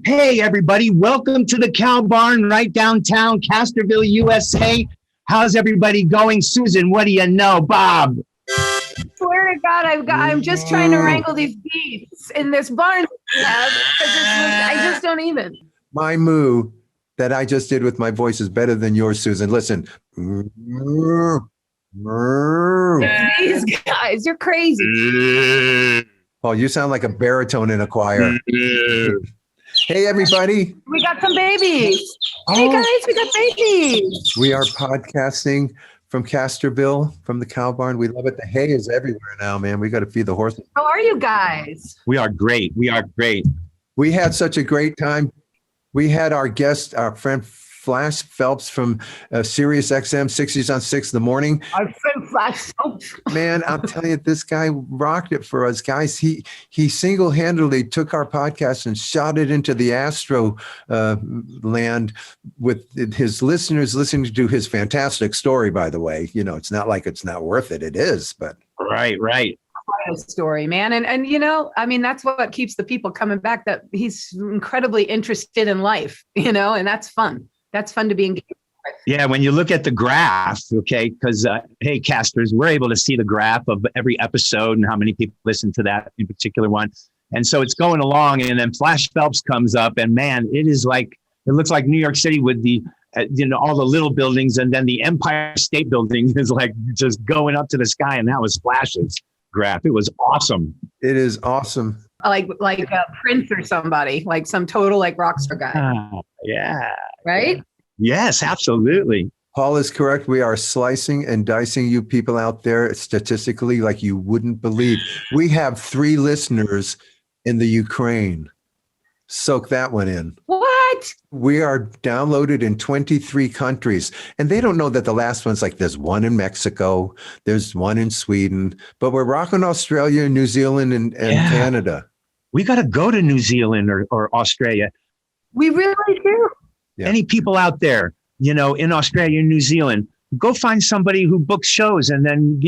Hey, everybody. Welcome to the Cow Barn right downtown Casterville, USA. How's everybody going? Susan, what do you know? Bob? Swear to God, I'm just trying to wrangle these beasts in this barn we have, I just don't even. My moo that I just did with my voice is better than yours, Susan. Listen. These guys, you're crazy. Oh, you sound like a baritone in a choir. Hey, everybody. We got some babies. Hey, guys, we got babies. We are podcasting from Casterville, from the Cow Barn. We love it. The hay is everywhere now, man. We got to feed the horses. How are you guys? We are great. We are great. We had such a great time. We had our guest, our friend Flash Phelps from Sirius XM 60s on 6 in the morning. Our friend Flash Phelps. Man, I'm telling you, this guy rocked it for us, guys. He single-handedly took our podcast and shot it into the Astro land with his listeners listening to his fantastic story, by the way. You know, it's not like it's not worth it. It is, but. Right. Story, man. And you know, I mean, that's what keeps the people coming back, that he's incredibly interested in life, you know, and that's fun. That's fun to be engaged with. Yeah, when you look at the graph, okay, because, hey, casters, we're able to see the graph of every episode and how many people listen to that in particular one. And so it's going along, and then Flash Phelps comes up, and man, it looks like New York City with the, all the little buildings, and then the Empire State Building is like just going up to the sky, and that was Flash's graph. It was awesome. It is awesome. Like Prince or somebody, like some total like rock star guy. Yeah. Right? Yes, absolutely. Paul is correct. We are slicing and dicing you people out there statistically like you wouldn't believe. We have 3 listeners in the Ukraine. Soak that one in. What? We are downloaded in 23 countries. And they don't know that the last one's like there's one in Mexico, there's one in Sweden, but we're rocking Australia, New Zealand, and Canada. We got to go to New Zealand or Australia. We really do. Yeah. Any people out there, in Australia and New Zealand, go find somebody who books shows and then,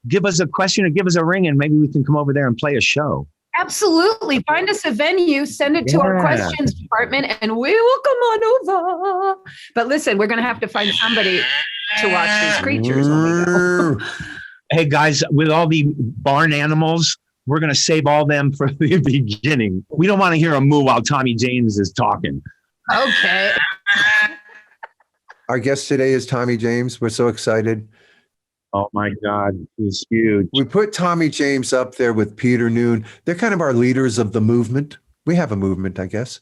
give us a question or give us a ring and maybe we can come over there and play a show. Absolutely. Find us a venue, send it to our questions department, and we will come on over. But listen, we're going to have to find somebody to watch these creatures when we go. Hey, guys, with all the barn animals, we're going to save all them for the beginning. We don't want to hear a moo while Tommy James is talking. Okay. Our guest today is Tommy James. We're so excited. Oh, my God. He's huge. We put Tommy James up there with Peter Noon. They're kind of our leaders of the movement. We have a movement, I guess.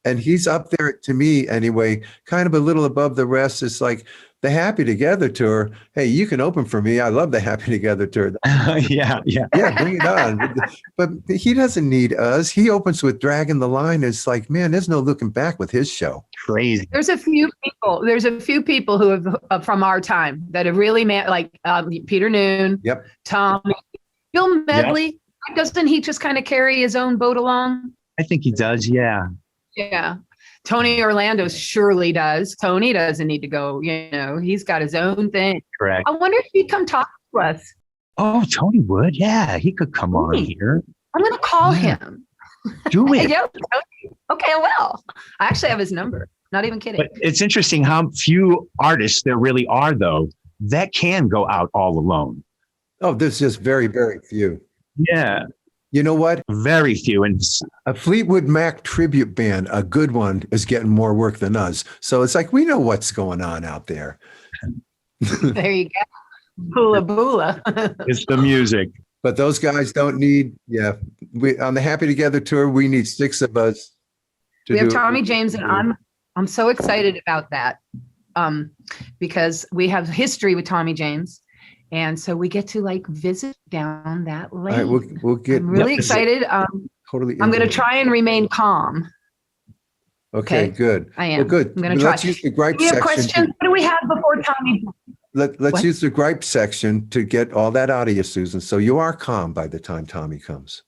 And he's up there, to me anyway, kind of a little above the rest. It's like the Happy Together tour. Hey, you can open for me. I love the Happy Together tour. Yeah, bring it on. But he doesn't need us. He opens with Dragging the Line. It's like, man, there's no looking back with his show. Crazy. There's a few people who have from our time that have really like Peter Noon. Yep. Tommy, Bill Medley. Yep. Doesn't he just kind of carry his own boat along? I think he does. Yeah. Yeah. Tony Orlando surely does. Tony doesn't need to go, he's got his own thing. Correct. I wonder if he'd come talk to us. Oh, Tony would. Yeah, he could come on here. I'm going to call him. Do it. Okay, well, I actually have his number. Not even kidding. But it's interesting how few artists there really are, though, that can go out all alone. Oh, there's just very, very few. Yeah. You know what? Very few. And a Fleetwood Mac tribute band, a good one, is getting more work than us. So it's like, we know what's going on out there. There you go. Bula bula. It's the music. But those guys don't need, we on the Happy Together tour, we need 6 of us. We have Tommy James, and I'm so excited about that because we have history with Tommy James. And so we get to like visit down that lane. All right, we'll get. I'm really excited. Totally. I'm going to try and remain calm. Okay, good. I am. Well, good. I'm going to try. Let's use the gripe we have section. questions. What do we have before Tommy? Let's use the gripe section to get all that out of you, Susan. So you are calm by the time Tommy comes.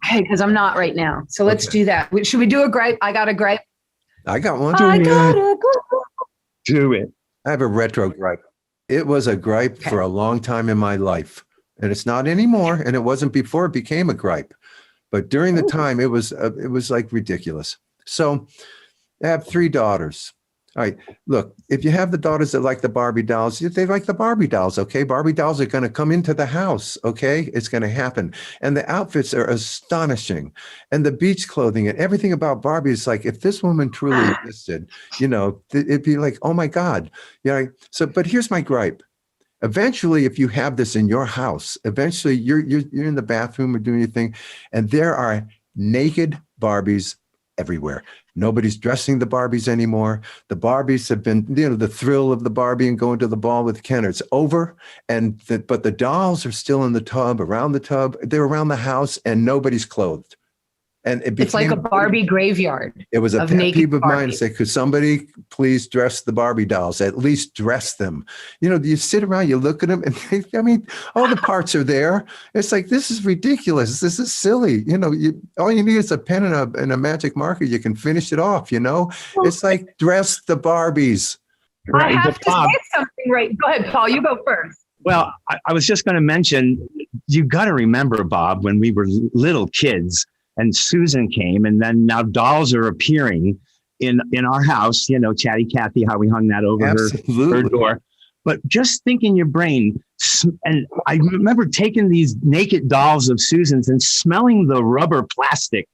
Hey, because I'm not right now. So let's do that. Should we do a gripe? I got a gripe. I got one. Do it. I have a retro gripe. It was a gripe for a long time in my life, and it's not anymore. And it wasn't before it became a gripe, but during the time it was like ridiculous. So I have 3 daughters. All right, look, if you have the daughters that like the Barbie dolls, they like the Barbie dolls, okay? Barbie dolls are going to come into the house, okay? It's going to happen. And the outfits are astonishing. And the beach clothing and everything about Barbie is like, if this woman truly existed, it'd be like, oh my God. Yeah. So, but here's my gripe. Eventually, if you have this in your house, eventually you're in the bathroom or doing your thing, and there are naked Barbies everywhere. Nobody's dressing the Barbies anymore. The Barbies have been, the thrill of the Barbie and going to the ball with Ken, it's over. But the dolls are still in the tub, around the tub. They're around the house and nobody's clothed. And it's like a Barbie graveyard. It was a pet peeve of mine to say, could somebody please dress the Barbie dolls? At least dress them. You sit around, you look at them, and all the parts are there. It's like, this is ridiculous. This is silly. All you need is a pen and a magic marker. You can finish it off. It's like, dress the Barbies. I have to say something, right? Go ahead, Paul. You go first. Well, I was just going to mention, you got to remember, Bob, when we were little kids. And Susan came, and then now dolls are appearing in our house, Chatty Cathy, how we hung that over her door. But just think in your brain, and I remember taking these naked dolls of Susan's and smelling the rubber plastic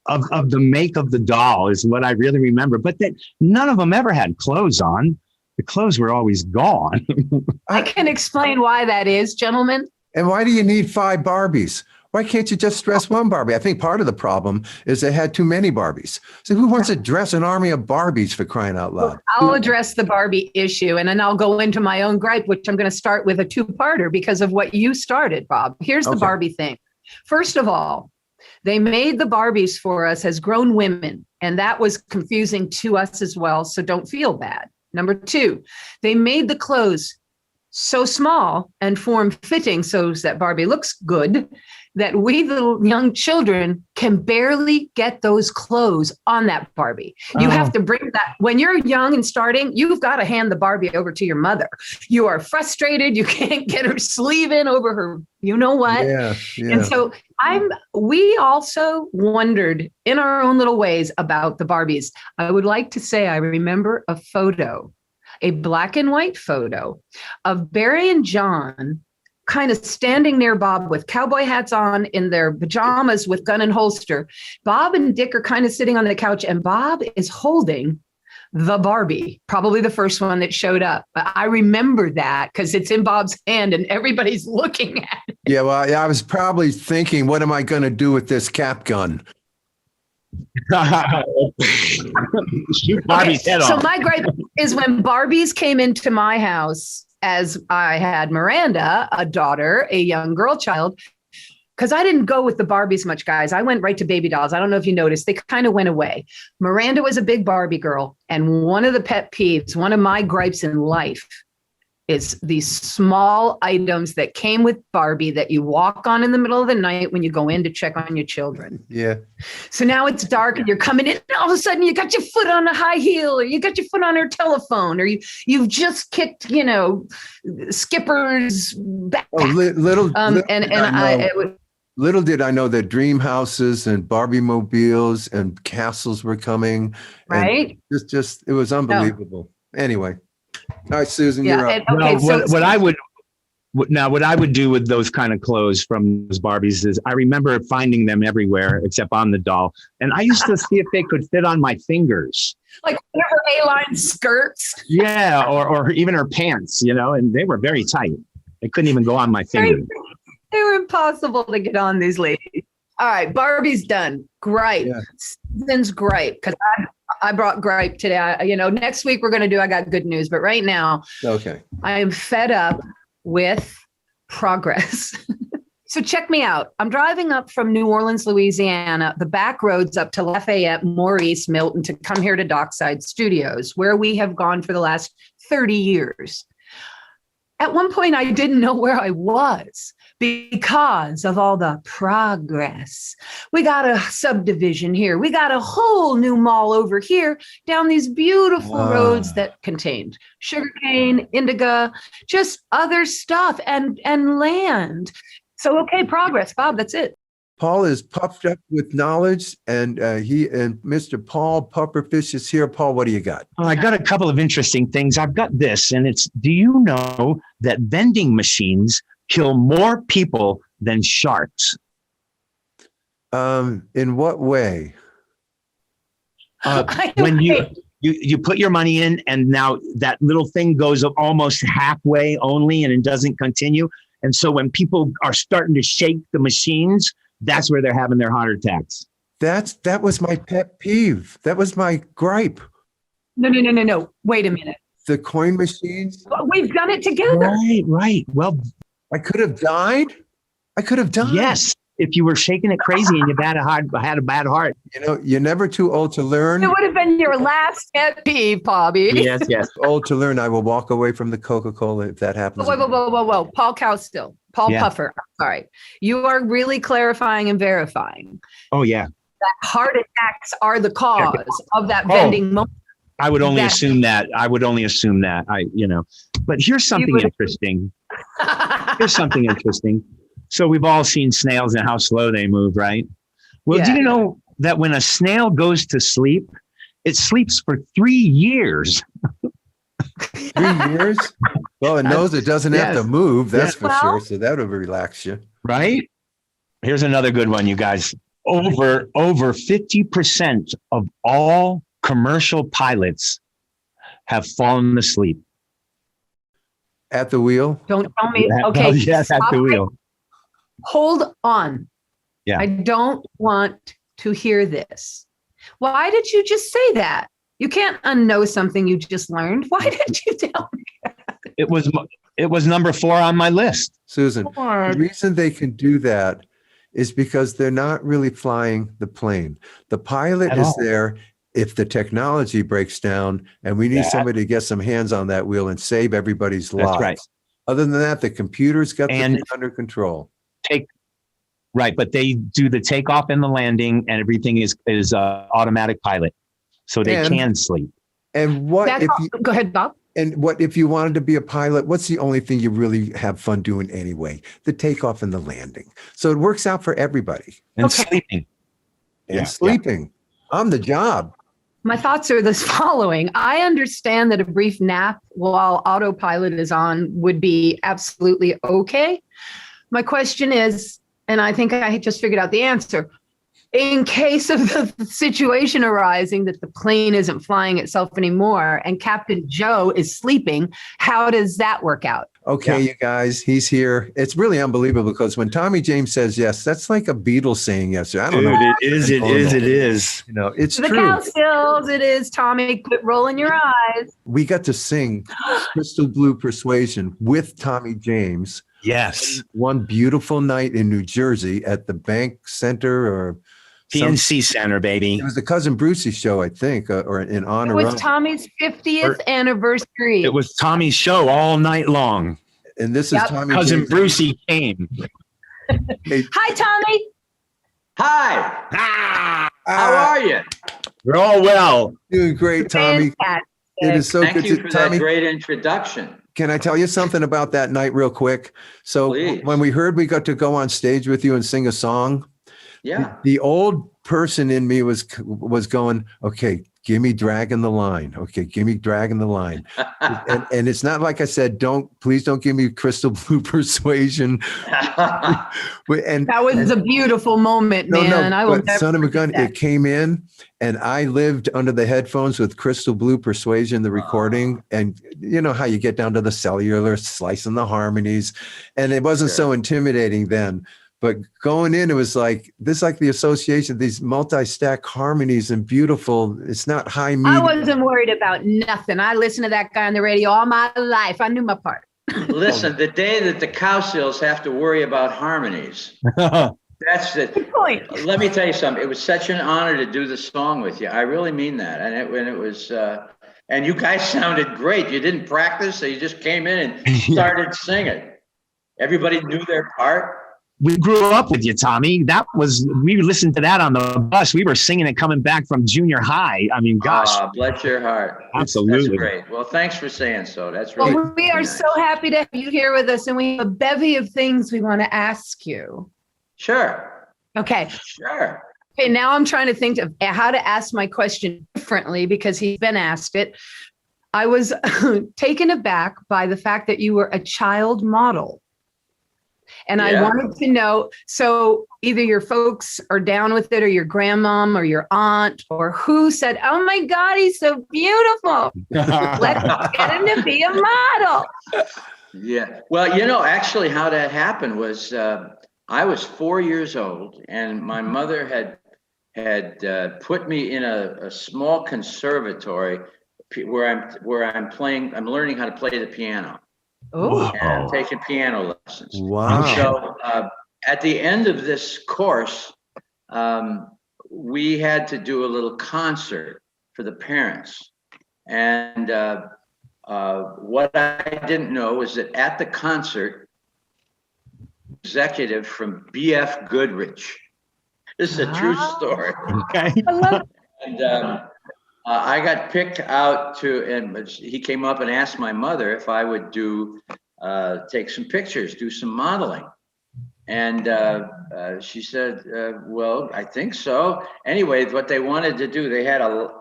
of the make of the doll is what I really remember. But that none of them ever had clothes on. The clothes were always gone. I can explain why that is, gentlemen. And why do you need 5 Barbies? Why can't you just dress one Barbie? I think part of the problem is they had too many Barbies. So who wants to dress an army of Barbies, for crying out loud? I'll address the Barbie issue, and then I'll go into my own gripe, which I'm going to start with a 2-parter because of what you started, Bob. Here's the Barbie thing. First of all, they made the Barbies for us as grown women, and that was confusing to us as well, so don't feel bad. Number 2, they made the clothes so small and form-fitting so that Barbie looks good, that we, the young children, can barely get those clothes on that Barbie. You have to bring that. When you're young and starting, you've got to hand the Barbie over to your mother. You are frustrated. You can't get her sleeve in over her, you know what? Yeah. And so we also wondered in our own little ways about the Barbies. I would like to say I remember a photo, a black and white photo of Barry and John kind of standing near Bob with cowboy hats on in their pajamas with gun and holster. Bob and Dick are kind of sitting on the couch, and Bob is holding the Barbie, probably the first one that showed up. But I remember that because it's in Bob's hand and everybody's looking at it. Yeah, well, I was probably thinking, what am I going to do with this cap gun? Shoot Barbie's head off. So my gripe is when Barbies came into my house, as I had Miranda, a daughter, a young girl child, because I didn't go with the Barbies much, guys. I went right to baby dolls. I don't know if you noticed, they kind of went away. Miranda was a big Barbie girl. And one of the pet peeves, one of my gripes in life is these small items that came with Barbie that you walk on in the middle of the night when you go in to check on your children. Yeah. So now it's dark and you're coming in and all of a sudden you got your foot on a high heel or you got your foot on her telephone or you've just kicked, Skipper's back. Little did I know that dream houses and Barbie mobiles and castles were coming. Right. It was unbelievable. No. Anyway. All right, Susan, you're up. What I would do with those kind of clothes from those Barbies is I remember finding them everywhere except on the doll. And I used to see if they could fit on my fingers. Like her A-line skirts. Yeah, or even her pants, and they were very tight. They couldn't even go on my fingers. They were impossible to get on, these ladies. All right, Barbie's done. Gripe. Yeah. Susan's gripe, because I brought gripe today. Next week we're going to I got good news, but right now, okay, I am fed up with progress. So check me out. I'm driving up from New Orleans, Louisiana, the back roads up to Lafayette, Maurice, Milton to come here to Dockside Studios, where we have gone for the last 30 years. At one point, I didn't know where I was because of all the progress. We got a subdivision here. We got a whole new mall over here down these beautiful roads that contained sugarcane, indigo, just other stuff and land. So, okay, progress, Bob, that's it. Paul is puffed up with knowledge, and he and Mr. Paul Pufferfish is here. Paul, what do you got? I got a couple of interesting things. I've got this, and it's, do you know that vending machines kill more people than sharks? In what way? When you put your money in, and now that little thing goes almost halfway only, and it doesn't continue. And so when people are starting to shake the machines, that's where they're having their heart attacks. That was my pet peeve. That was my gripe. No. Wait a minute. The coin machines. We've done it together. Right. Well, I could have died. yes. If you were shaking it crazy and you had a bad heart. You know, you're never too old to learn. It would have been your last pet peeve, Bobby. Yes. Old to learn. I will walk away from the Coca-Cola if that happens. Whoa. Paul Cowsills. Paul Yeah. Puffer. I'm sorry. You are really clarifying and verifying Oh, yeah. that heart attacks are the cause of that vending moment. I would only assume that. But here's something interesting. So we've all seen snails and how slow they move, right? Well, do you know that when a snail goes to sleep, it sleeps for 3 years? 3 years? Well, it knows it doesn't have to move. That's for sure. So that would relax you. Right? Here's another good one, you guys. Over 50% of all commercial pilots have fallen asleep. At the wheel? Don't tell me. Okay. Yes, at the wheel. Hold on. Yeah. I don't want to hear this. Why did you just say that? You can't unknow something you just learned. Why did you tell me that? It was number 4 on my list. Susan, the reason they can do that is because they're not really flying the plane. The pilot is there if the technology breaks down and we need somebody to get some hands on that wheel and save everybody's lives. That's right. Other than that, the computer's got the thing under control. But they do the takeoff and the landing, and everything is automatic pilot, so they can sleep. And what go ahead, Bob. And what if you wanted to be a pilot? What's the only thing you really have fun doing anyway? The takeoff and the landing. So it works out for everybody. And sleeping. Sleeping on the job. My thoughts are this following. I understand that a brief nap while autopilot is on would be absolutely okay. My question is, and I think I just figured out the answer, in case of the situation arising that the plane isn't flying itself anymore and Captain Joe is sleeping, how does that work out? Okay, you guys, he's here. It's really unbelievable because when Tommy James says yes, that's like a Beatles saying yes. I don't know. It is. You know, it's the true. Cowsills, it is, Tommy. Quit rolling your eyes. We got to sing Crystal Blue Persuasion with Tommy James. Yes. One beautiful night in New Jersey at the Bank Center or PNC Center, baby. It was the Cousin Brucey show, I think, or in honor of. It was Tommy's 50th anniversary. It was Tommy's show all night long. And this is Tommy. Cousin Brucey came. Hi, Tommy. Hi. How are you? We're all well. Doing great, Tommy. Fantastic. It is so Thank good you to for Tommy. that great introduction. Can I tell you something about that night real quick? So Please. when we heard we got to go on stage with you and sing a song, the old person in me was going, okay, give me Dragging the Line. Okay, give me Dragging the Line. and it's not like I said, please don't give me Crystal Blue Persuasion. And that was a beautiful moment, man. I will son of a gun, it came in and I lived under the headphones with Crystal Blue Persuasion, the recording. And you know how you get down to the cellular, slicing the harmonies. And it wasn't so intimidating then. But going in, it was like the association of these multi-stack harmonies and beautiful. It's not high medium. I wasn't worried about nothing. I listened to that guy on the radio all my life. I knew my part. Listen, the day that the Cowsills have to worry about harmonies, that's the good point. Let me tell you something. It was such an honor to do the song with you. I really mean that. And it was, and you guys sounded great. You didn't practice, so you just came in and started singing. Everybody knew their part. We grew up with you, Tommy. We listened to that on the bus. We were singing it coming back from junior high. I mean, gosh. Bless your heart. Absolutely. That's great. Well, thanks for saying so. That's really Well, we are so happy to have you here with us, and we have a bevy of things we want to ask you. Sure. Okay. Sure. Okay, now I'm trying to think of how to ask my question differently because he's been asked it. I was taken aback by the fact that you were a child model. And I wanted to know, so either your folks are down with it or your grandmom or your aunt or who said, oh my God, he's so beautiful. Let's get him to be a model. Yeah. Well, actually how that happened was I was 4 years old and my mother had put me in a small conservatory where I'm learning how to play the piano. Oh, And taking piano lessons. Wow. So at the end of this course, we had to do a little concert for the parents. And what I didn't know was that at the concert, executive from BF Goodrich. This is a true story. Okay. I love it. And I got picked out and he came up and asked my mother if I would take some pictures, do some modeling. And she said, well, I think so. Anyway, what they wanted to do, they had a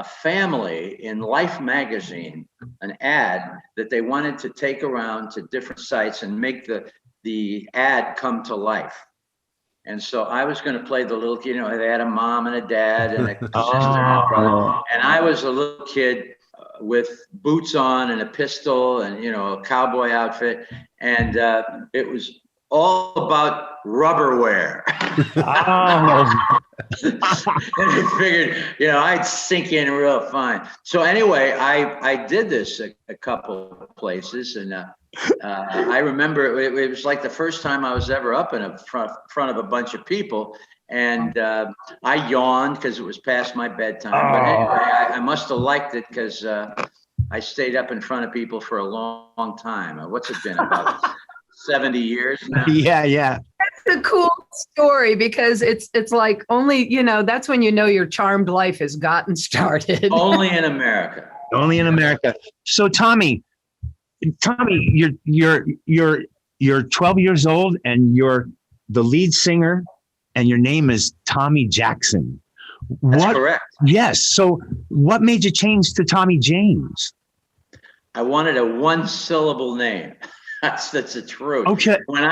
family in Life magazine, an ad that they wanted to take around to different sites and make the ad come to life. And so I was going to play the little kid, they had a mom and a dad and a sister and a brother. And I was a little kid with boots on and a pistol and, a cowboy outfit. And it was all about rubberware. And I figured, I'd sink in real fine. So anyway, I did this a couple of places and I remember it was like the first time I was ever up in front of a bunch of people, and I yawned because it was past my bedtime. But anyway, I must have liked it because I stayed up in front of people for a long time. What's it been, about 70 years now? Yeah. That's a cool story because it's like only, that's when your charmed life has gotten started. Only in America. Only in America. So Tommy, you're 12 years old and you're the lead singer and your name is Tommy Jackson. That's correct. Yes. So what made you change to Tommy James? I wanted a one-syllable name. That's the truth. Okay. When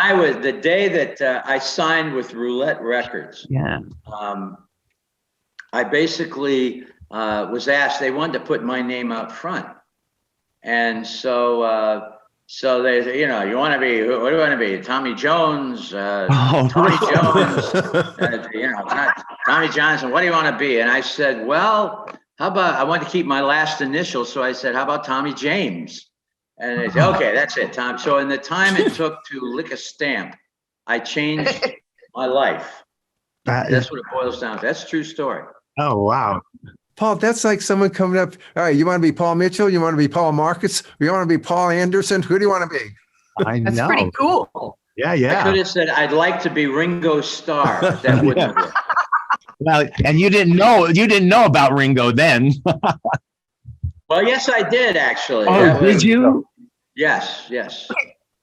the day that I signed with Roulette Records, I basically was asked, they wanted to put my name out front. And so they say, you want to be, what do you want to be? Tommy Jones, Tommy Jones, Tommy Johnson, what do you want to be? And I said, well, how about, I want to keep my last initial. So I said, how about Tommy James? And they said, okay, that's it, Tom. So in the time it took to lick a stamp, I changed my life. That's what it boils down to. That's a true story. Oh, wow. Paul, that's like someone coming up. All right, you want to be Paul Mitchell? You want to be Paul Marcus? You want to be Paul Anderson? Who do you want to be? I know. That's pretty cool. Yeah. I could have said, I'd like to be Ringo Starr. That wouldn't work. Well, and you didn't know about Ringo then. Well, yes, I did actually. Oh, did you? Yes.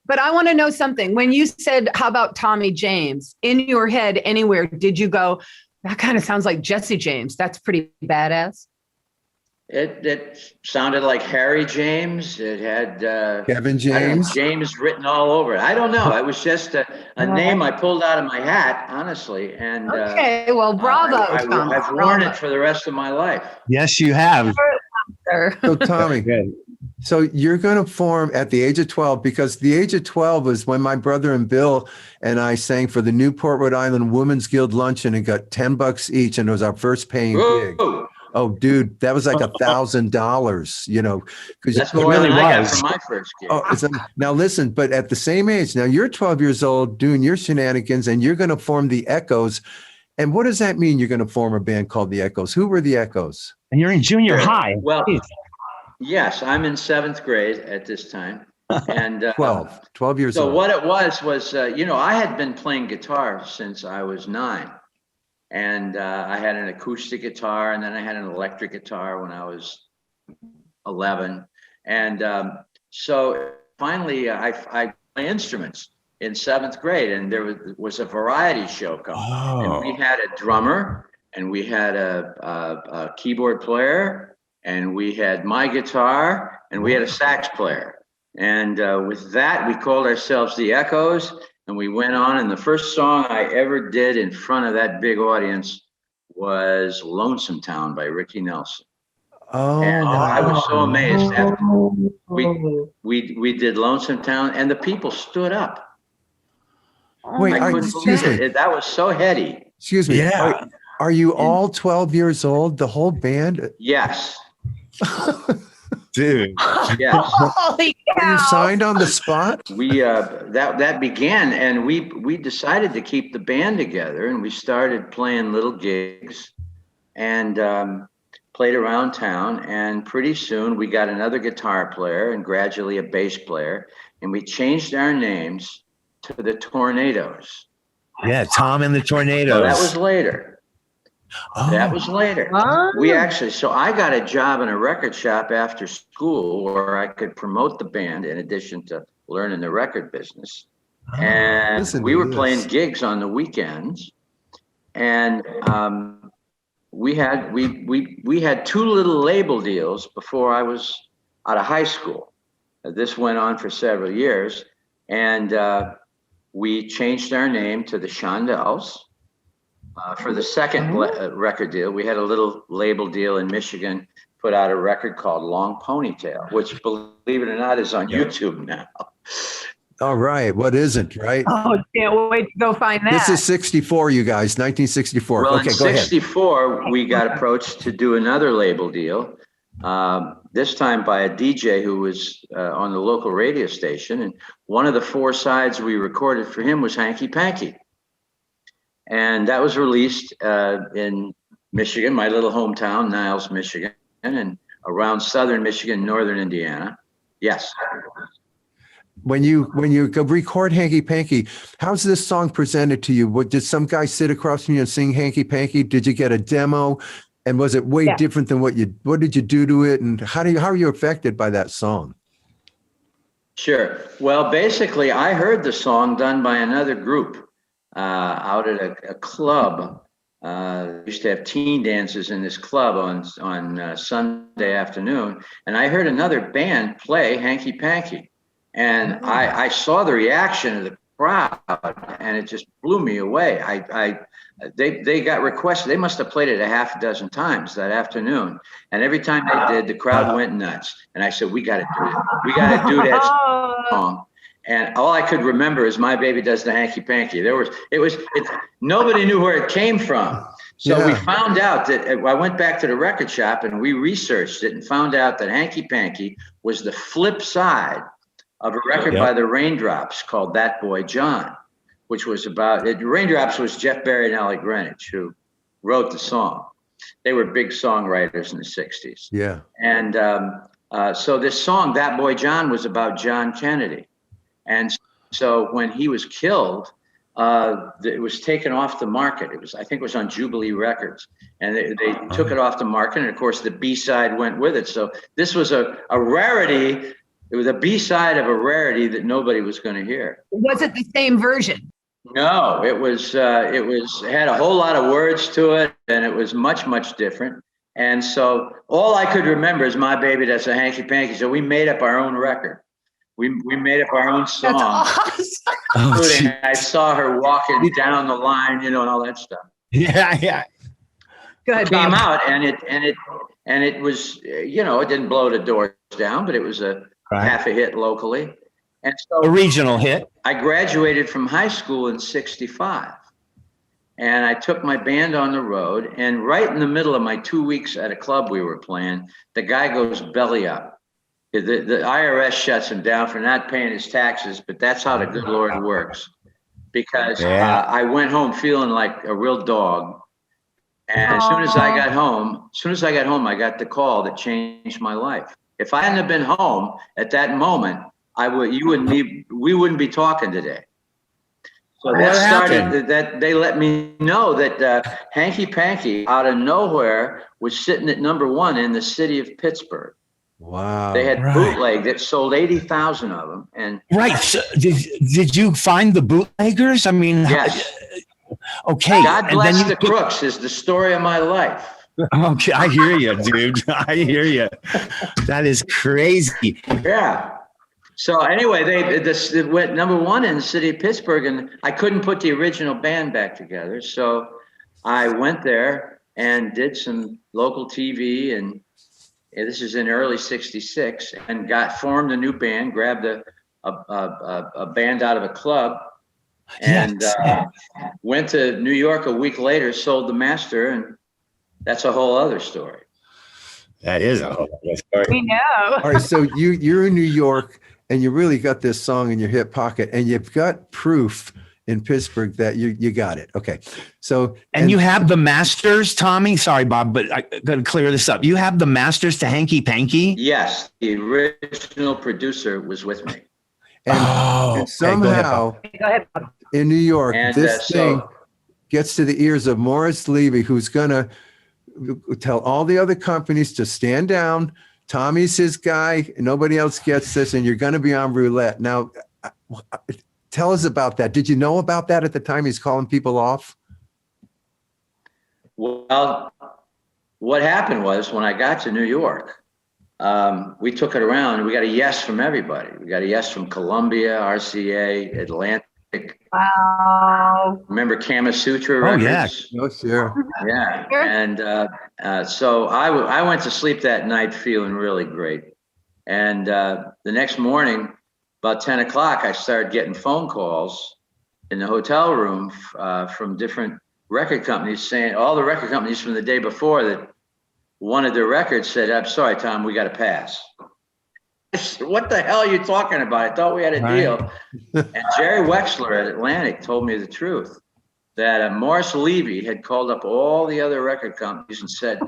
But I want to know something. When you said, how about Tommy James? In your head, anywhere, did you go, that kind of sounds like Jesse James. That's pretty badass. It sounded like Harry James. It had Kevin James. James written all over it. I don't know. It was just a name I pulled out of my hat, honestly. And okay, well, bravo. I've worn it for the rest of my life. Yes, you have. So Tommy, so you're going to form at the age of 12, because the age of 12 was when my brother and Bill and I sang for the Newport, Rhode Island Women's Guild luncheon and got $10 each. And it was our first paying gig. Oh, dude, that was like $1,000, because that's more than I got for my first gig. Now listen, but at the same age, now you're 12 years old doing your shenanigans and you're going to form the Echoes. And what does that mean? You're going to form a band called the Echoes. Who were the Echoes? And you're in junior high. Well, yes, I'm in 7th grade at this time. And 12 years old. So what it was, I had been playing guitar since I was 9. And I had an acoustic guitar, and then I had an electric guitar when I was 11. And so finally, I play instruments. in 7th grade, and there was a variety show coming. And we Oh, had a drummer, and we had a keyboard player, and we had my guitar, and we had a sax player. And with that, we called ourselves the Echoes, and we went on. And the first song I ever did in front of that big audience was Lonesome Town by Ricky Nelson. Oh, And I was so amazed. After Oh. we did Lonesome Town, and the people stood up. Wait, I couldn't excuse believe me. it. That was so heady. Excuse me. yeah. Are you all 12 years old, the whole band? Yes, Dude. yes. Holy Are you cow. signed on the spot? We that began, and we decided to keep the band together, and we started playing little gigs, and played around town. And pretty soon we got another guitar player, and gradually a bass player, and we changed our names to the Tornadoes. Yeah, Tom and the Tornadoes. So that was later. Oh. That was later. Ah. So I got a job in a record shop after school where I could promote the band in addition to learning the record business. And Listen we to were this. playing gigs on the weekends. And we had 2 little label deals before I was out of high school. This went on for several years. And we changed our name to the Shondells. For the second record deal, we had a little label deal in Michigan, put out a record called Long Ponytail, which, believe it or not, is on YouTube now. All right. What isn't, right? Oh, can't wait to go find that. This is 64, you guys, 1964. Well, Okay, in go ahead. 64, we got approached to do another label deal, this time by a DJ who was on the local radio station. And one of the 4 sides we recorded for him was Hanky Panky. And that was released in Michigan, my little hometown, Niles, Michigan, and around southern Michigan, northern Indiana. Yes. When you go record Hanky Panky, how's this song presented to you? What, did some guy sit across from you and sing Hanky Panky? Did you get a demo? And was it way different than what did you do to it? And how are you affected by that song? Sure. Well, basically, I heard the song done by another group out at a club. Used to have teen dances in this club on Sunday afternoon, and I heard another band play Hanky Panky, and I saw the reaction of the crowd, and it just blew me away. They got requested. They must have played it a half a dozen times that afternoon, and every time they did, the crowd went nuts. And I said, "We got to do it. We got to do that song." And all I could remember is "My Baby Does the Hanky Panky." Nobody knew where it came from. So we found out that I went back to the record shop and we researched it and found out that Hanky Panky was the flip side of a record by the Raindrops called That Boy John, which was about it. Raindrops was Jeff Barry and Alec Greenwich who wrote the song. They were big songwriters in the 60s. Yeah. And so this song, That Boy John, was about John Kennedy. And so when he was killed, it was taken off the market. I think it was on Jubilee Records, and they took it off the market. And of course, the B-side went with it. So this was a rarity. It was a B-side of a rarity that nobody was going to hear. Was it the same version? No, it had a whole lot of words to it, and it was much, much different. And so all I could remember is "My Baby Does a Hanky Panky." So we made up our own record. We made up our own song. That's awesome. Including I saw her walking down the line, and all that stuff. Yeah. Good. Came Bob. out, and it was, it didn't blow the doors down, but it was a half a hit locally. And so A regional hit. I graduated from high school in 65, and I took my band on the road, and right in the middle of my 2 weeks at a club we were playing, the guy goes belly up. The IRS shuts him down for not paying his taxes, but that's how the good Lord works. Because I went home feeling like a real dog. And as soon as I got home, I got the call that changed my life. If I hadn't have been home at that moment, we wouldn't be talking today. So that started that they let me know that Hanky Panky out of nowhere was sitting at #1 in the city of Pittsburgh. Wow. They had Right. bootleg that sold 80,000 of them. And Right. So did you find the bootleggers? I mean, yes, okay. God And Bless then the Crooks is the story of my life. okay, I hear you, dude. I hear you. That is crazy. Yeah. So anyway, it went number one in the city of Pittsburgh, and I couldn't put the original band back together. So I went there and did some local TV, and this is in early '66, and formed a new band, grabbed a band out of a club, and Yes. went to New York a week later, sold the master, and that's a whole other story. That is a whole other story. We know. All right, so you're in New York and you really got this song in your hip pocket, and you've got proof in Pittsburgh that you got it. Okay, so And you have the masters, Tommy. Sorry, Bob, but I got to clear this up. You have the masters to Hanky Panky. Yes, the original producer was with me. and Okay, go somehow Go ahead, Bob. in New York, And this thing gets to the ears of Morris Levy, who's gonna tell all the other companies to stand down. Tommy's his guy. Nobody else gets this, and you're going to be on Roulette. Now, tell us about that. Did you know about that at the time he's calling people off? Well, what happened was when I got to New York, we took it around and we got a yes from everybody. We got a yes from Columbia, RCA, Atlantic. Wow. Remember Kama Sutra Oh, Records? yeah. Oh, sure. Yeah. Sure. And so I went to sleep that night feeling really great. And the next morning, about 10 o'clock, I started getting phone calls in the hotel room from different record companies saying, all the record companies from the day before that wanted their records said, "I'm sorry, Tom, we got to pass." What the hell are you talking about? I thought we had a deal. And Jerry Wexler at Atlantic told me the truth, that Morris Levy had called up all the other record companies and said,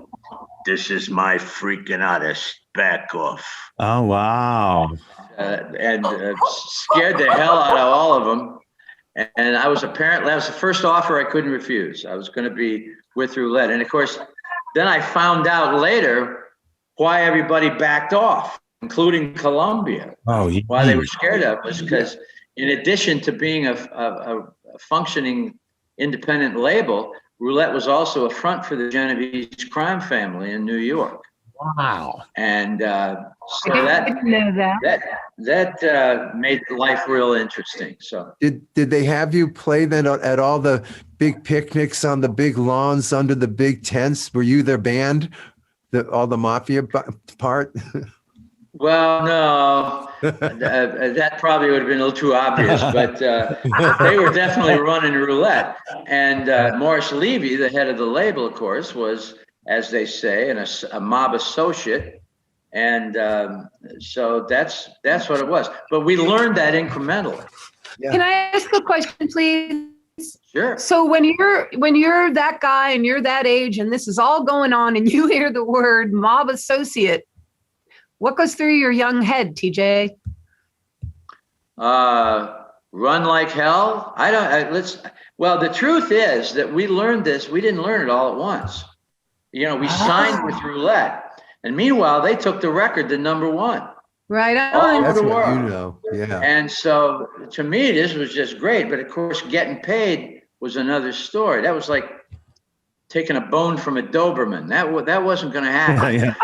"This is my freaking artist, back off." Oh, wow. And scared the hell out of all of them. And that was the first offer I couldn't refuse. I was going to be with Roulette. And of course, then I found out later why everybody backed off, including Columbia. Oh, Why they were scared of was because in addition to being a functioning independent label, Roulette was also a front for the Genovese crime family in New York. Wow. And so I didn't know that made life real interesting. So Did they have you play then at all the big picnics on the big lawns under the big tents? Were you their band, all the mafia part? well, no, that probably would have been a little too obvious, but they were definitely running Roulette. And Morris Levy, the head of the label, of course, was, as they say, a mob associate. And so that's what it was. But we learned that incrementally. Yeah. Can I ask a question, please? Sure. So when you're that guy and you're that age and this is all going on and you hear the word mob associate, what goes through your young head, TJ? Run like hell. Well, the truth is that we learned this. We didn't learn it all at once. You know, we signed with Roulette, and meanwhile, they took the record to number one. Right All on. over That's the what world. you know. Yeah. And so to me, this was just great. But of course, getting paid was another story. That was like taking a bone from a Doberman. That wasn't going to happen.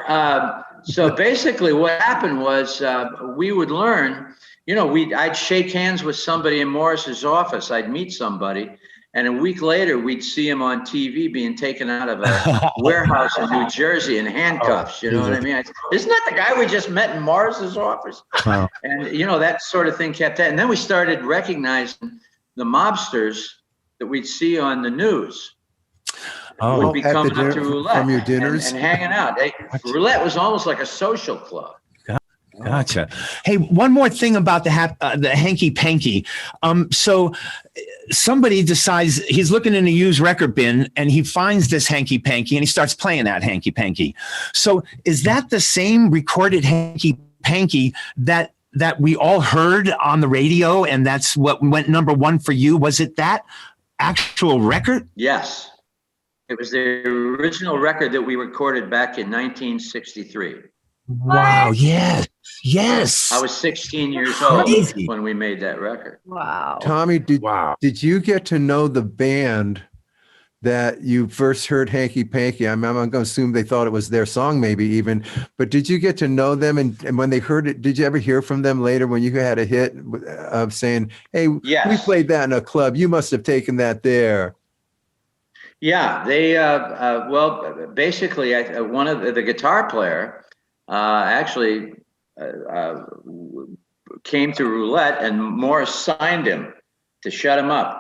Yeah. So basically what happened was we would learn, you know, I'd shake hands with somebody in Morris's office. I'd meet somebody. And a week later, we'd see him on TV being taken out of a warehouse in New Jersey in handcuffs. You know what I mean? Isn't that the guy we just met in Morris's office? Wow. And, you know, that sort of thing kept that. And then we started recognizing the mobsters that we'd see on the news. Would be At the coming up dinner- to Roulette from your dinners? and hanging out. Roulette was almost like a social club. Gotcha. Hey, one more thing about the hanky panky. So somebody decides he's looking in a used record bin and he finds this hanky panky and he starts playing that hanky panky. So is that the same recorded hanky panky that we all heard on the radio and that's what went number one for you? Was it that actual record? Yes. It was the original record that we recorded back in 1963. Wow. Yes. Yes. I was 16 years old Crazy. when we made that record. Wow. Tommy, Wow. did you get to know the band that you first heard Hanky Panky? I'm going to assume they thought it was their song, maybe even. But did you get to know them? And when they heard it, did you ever hear from them later when you had a hit of saying, "Hey, Yes. we played that in a club. You must have taken that there"? Yeah, they well, basically, one of the guitar player actually came to Roulette, and Morris signed him to shut him up.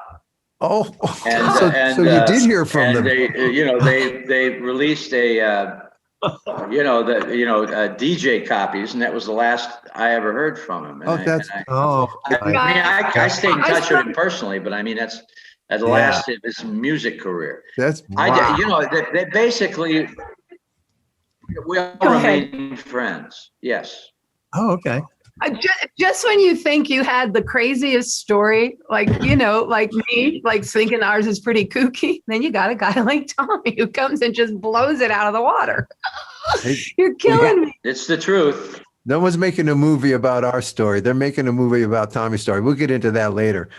Oh, And so you did hear from them. They, they released a DJ copies, and that was the last I ever heard from him. And I stayed in touch with him personally, but I mean that's the last of his music career. That's they basically we all remained friends. Yes. Oh, okay. Just when you think you had the craziest story, like me, like thinking ours is pretty kooky, then you got a guy like Tommy who comes and just blows it out of the water. You're killing me. It's the truth. No one's making a movie about our story. They're making a movie about Tommy's story. We'll get into that later.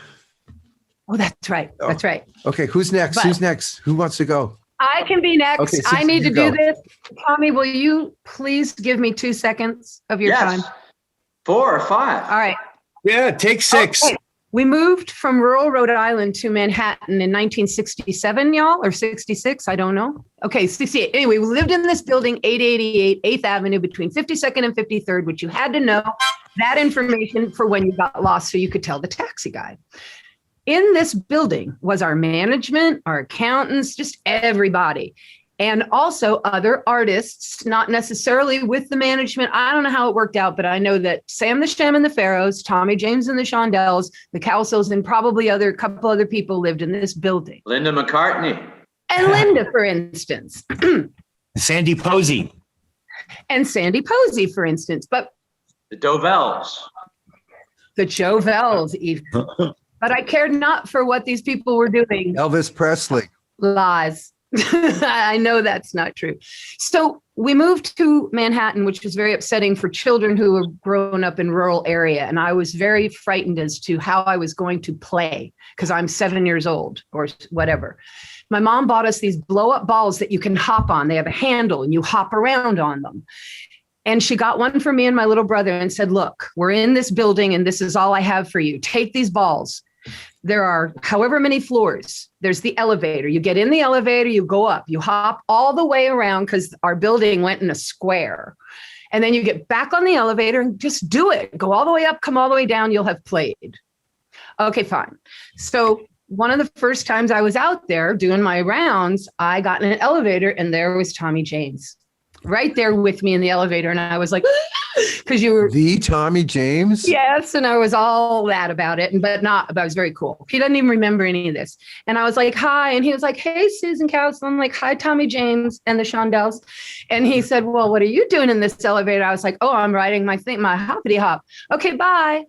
Oh, that's right. That's right. Okay, who's next? Who's next? Who wants to go? I can be next. Okay, I need to do this. Tommy, will you please give me 2 seconds of your time? 4 or 5. All right. Yeah, take 6. Okay. We moved from rural Rhode Island to Manhattan in 1967, y'all, or 66. I don't know. Okay, 68. Anyway, we lived in this building, 888 8th Avenue between 52nd and 53rd, which you had to know that information for when you got lost so you could tell the taxi guy. In this building was our management, our accountants, just everybody. And also other artists, not necessarily with the management. I don't know how it worked out, but I know that Sam the Sham and the Pharaohs, Tommy James and the Shondells, the Cowsills, and probably a couple other people lived in this building. Linda McCartney. And Linda, for instance. Sandy Posey. And Sandy Posey, for instance. But the Dovells. The Jovells, even. But I cared not for what these people were doing. Elvis Presley. Lies. I know that's not true. So we moved to Manhattan, which was very upsetting for children who were grown up in rural area. And I was very frightened as to how I was going to play because I'm 7 years old or whatever. My mom bought us these blow up balls that you can hop on. They have a handle and you hop around on them. And she got one for me and my little brother and said, "Look, we're in this building and this is all I have for you. Take these balls. There are however many floors. There's the elevator. You get in the elevator, you go up, you hop all the way around because our building went in a square. And then you get back on the elevator and just do it. Go all the way up, come all the way down. You'll have played." Okay, fine. So one of the first times I was out there doing my rounds, I got in an elevator and there was Tommy James right there with me in the elevator. And I was like, because you were the Tommy James. Yes. And I was all that about it, but I was very cool. He doesn't even remember any of this. And I was like, "Hi." And he was like, "Hey, Susan Cowsills." I'm like, "Hi, Tommy James and the Shondells." And he said, "Well, what are you doing in this elevator?" I was like, "Oh, I'm riding my hoppity hop." "Okay, bye."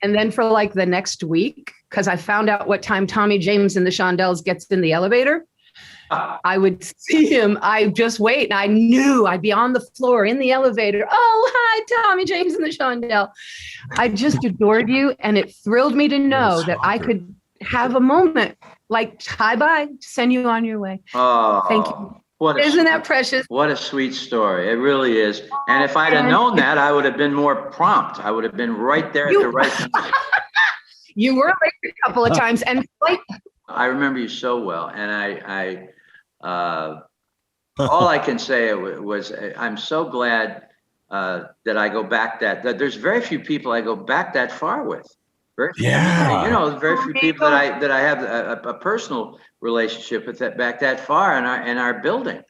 And then for like the next week, because I found out what time Tommy James and the Shondells gets in the elevator, I would see him. I just wait. And I knew I'd be on the floor in the elevator. "Oh, hi, Tommy James and the Shondell." I just adored you. And it thrilled me to know that I could have a moment like, "Hi, bye, send you on your way." Oh, thank you. Isn't that precious? What a sweet story. It really is. And if I'd have known that, I would have been more prompt. I would have been right there at the right time. You were late a couple of times. And like, I remember you so well. And all I can say was I'm so glad that I go back that there's very few people I go back that far with. Very few, very few people that I have a personal relationship with back that far in our building.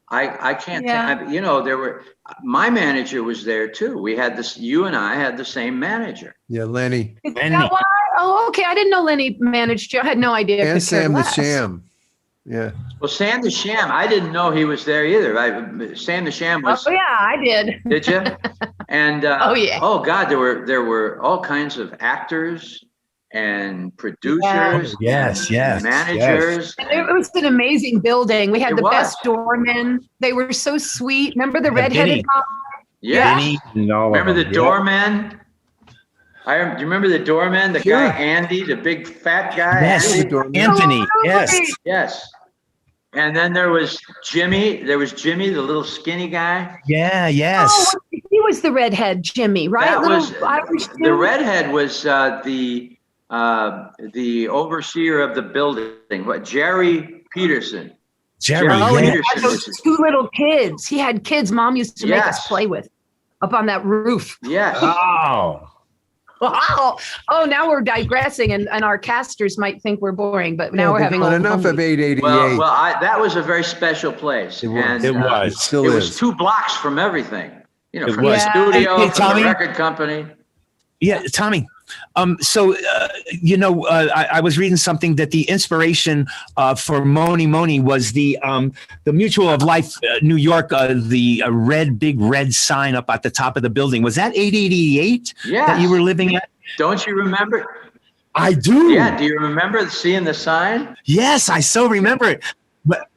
I can't, there were, my manager was there too. We had this, you and I had the same manager. Yeah, Lenny. Is that why? Oh, okay. I didn't know Lenny managed you. I had no idea. And Sam the Sham. Yeah. Well, Sam the Sham, I didn't know he was there either. Sam the Sham was. Oh yeah, I did. Did you? And oh yeah. Oh God, there were all kinds of actors and producers. Yes. Managers. And it was an amazing building. We had the best doormen. They were so sweet. Remember the redheaded mom? Yeah. Vinny and all of Remember them. the Yep. doorman? Do you remember the doorman? The Sure. guy Andy, the big fat guy. Yes, Andy? Anthony. Yes. Yes. And then there was Jimmy. There was Jimmy, the little skinny guy. Yeah. Yes. Oh, he was the redhead Jimmy, right? That Little was Irish the Jimmy? redhead was the overseer of the building. What? Jerry Peterson. Jerry. Oh, and he Yeah. had those two little kids. He had kids Mom used to make us Yes. play with up on that roof. Yes. Oh. Wow. Oh, now we're digressing, and our casters might think we're boring, but now we're having on old enough of memories. 888. That was a very special place. It was. And, It It was. still it is. was 2 blocks from everything. You know, It from was. the studio, Hey, from Tommy. the record company. Yeah, Tommy. I was reading something that the inspiration for Moni Moni was the Mutual of Life, New York, the big red sign up at the top of the building. Was that 888 Yes. that you were living at? Don't you remember? I do. Yeah. Do you remember seeing the sign? Yes, I so remember it. But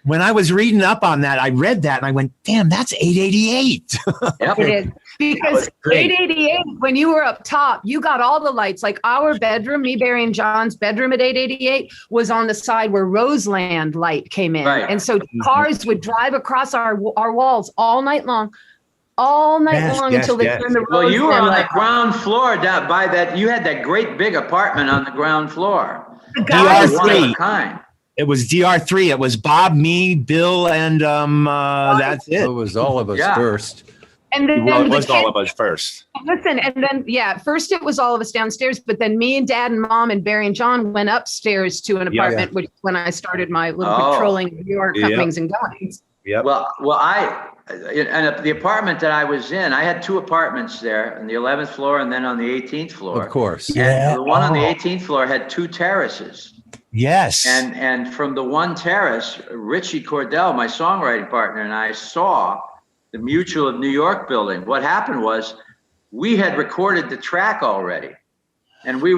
when I was reading up on that, I read that and I went, damn, that's 888. Yep. It is. Because was great. 888, when you were up top, you got all the lights. Like our bedroom, me, Barry, and John's bedroom at 888 was on the side where Roseland light came in. Right. And so cars would drive across our walls all night long. Yes, Until they yes. turned the Well, you were Roseland on the light. ground floor down by that. You had that great big apartment on the ground floor. The guys- DR3. One of a kind. It was DR3. It was Bob, me, Bill, and that's It it. was all of us Yeah. first. And then Well, it the was all kids- of us first. Listen, and then first it was all of us downstairs, but then me and Dad and Mom and Barry and John went upstairs to an Yeah. apartment, which when I started my little Oh. patrolling New York Yeah. comings and goings. Yep. Well, and the apartment that I was in, I had 2 apartments there on the 11th floor and then on the 18th floor. Of course. Yeah. The one on the Oh. 18th floor had 2 terraces. Yes. And from the one terrace, Richie Cordell, my songwriting partner, and I saw the Mutual of New York building. What happened was we had recorded the track already. And we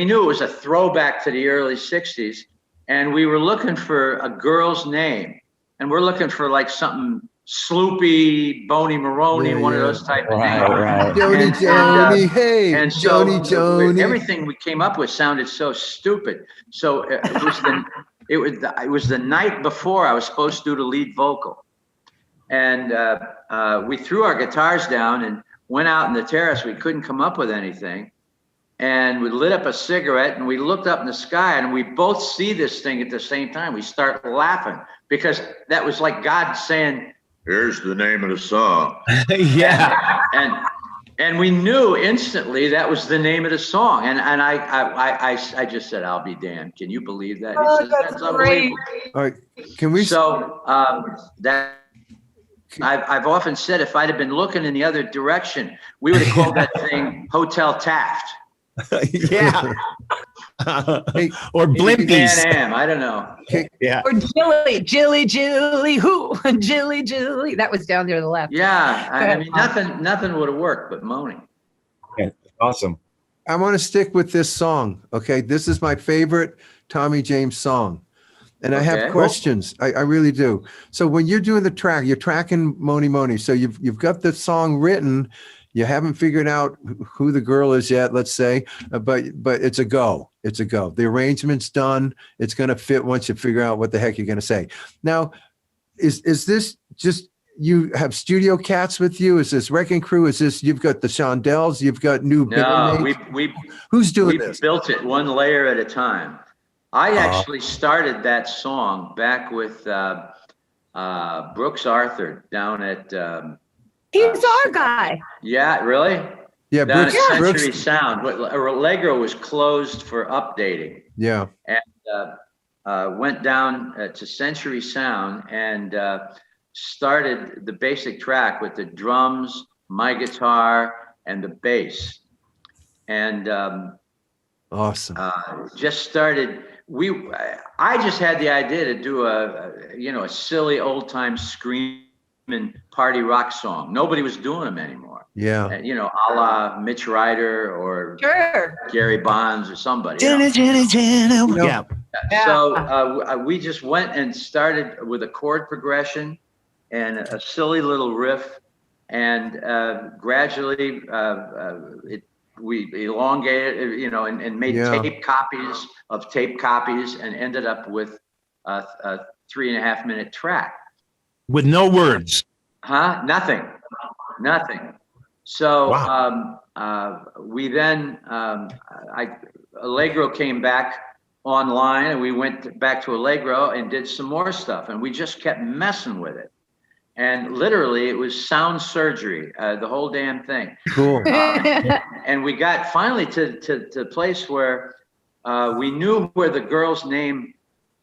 knew it was a throwback to the early 60s. And we were looking for a girl's name. And we're looking for like something Sloopy, Boney Maroney, one of those type of names. Right. Joni, Joni, hey, And so Joni, Joni. everything we came up with sounded so stupid. So it was the night before I was supposed to do the lead vocal. And we threw our guitars down and went out in the terrace. We couldn't come up with anything. And we lit up a cigarette and we looked up in the sky and we both see this thing at the same time. We start laughing because that was like God saying, "Here's the name of the song." Yeah. And we knew instantly that was the name of the song. And I just said, "I'll be damned. Can you believe that?" He says, That's great. All right. Can we? So that I've often said if I'd have been looking in the other direction, we would have called that thing Hotel Taft. Yeah. Hey, Or blimpies. Pan Am, I don't know. Yeah. Or Jilly, who? Jilly. That was down there to the left. Yeah, I mean nothing would have worked but moaning. Yeah. Awesome. I want to stick with this song. Okay. This is my favorite Tommy James song. And I have Okay. questions. I really do. So when you're doing the track, you're tracking Moni Moni. So you've got the song written. You haven't figured out who the girl is yet, let's say, but it's a go. It's a go. The arrangement's done. It's going to fit once you figure out what the heck you're going to say. Now, is this just you have studio cats with you? Is this Wrecking Crew? Is this you've got the Shondells? You've got new No, bandmates? we Who's doing this? built it one layer at a time. I actually started that song back with Brooks Arthur down at He's our guy. yeah, really? Yeah, Down Brooks. at Brooks. Century Sound. But Allegro was closed for updating. Yeah. Went down to Century Sound and started the basic track with the drums, my guitar, and the bass. And Awesome. just started. I just had the idea to do a silly old time screaming party rock song. Nobody was doing them anymore. Yeah. A la Mitch Ryder or Sure. Gary Bonds or somebody. Yeah. So we just went and started with a chord progression and a silly little riff, and gradually we elongated, you know, and made tape copies of tape copies, and ended up with a 3.5 minute track with no words. Nothing. So Wow. we then Allegro came back online, and we went back to Allegro and did some more stuff, and we just kept messing with it. And literally, it was sound surgery, the whole damn thing. Cool. And we got finally to a place where we knew where the girl's name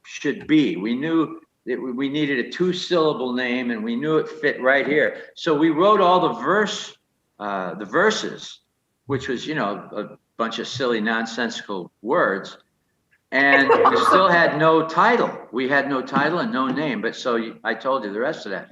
should be. We knew that we needed a 2-syllable name, and we knew it fit right here. So we wrote all the verses, which was, you know, a bunch of silly, nonsensical words. And we still had no title. We had no title and no name. But so I told you the rest of that.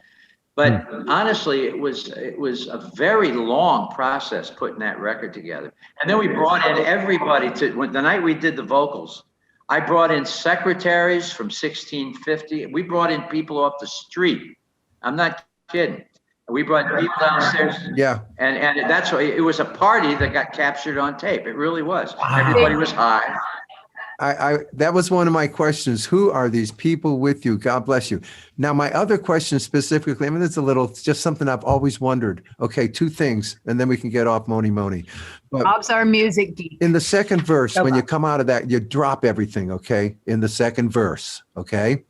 But honestly, it was a very long process putting that record together. And then we brought in everybody the night we did the vocals. I brought in secretaries from 1650. We brought in people off the street. I'm not kidding. We brought people downstairs. Yeah. And that's why it was a party that got captured on tape. It really was. Everybody was high. That was one of my questions. Who are these people with you? God bless you. Now, my other question specifically, I mean, it's just something I've always wondered. Okay, 2 things, and then we can get off Moni Moni. But Bob's our music geek. in the second verse, when you come out of that, you drop everything, okay? In the second verse, okay?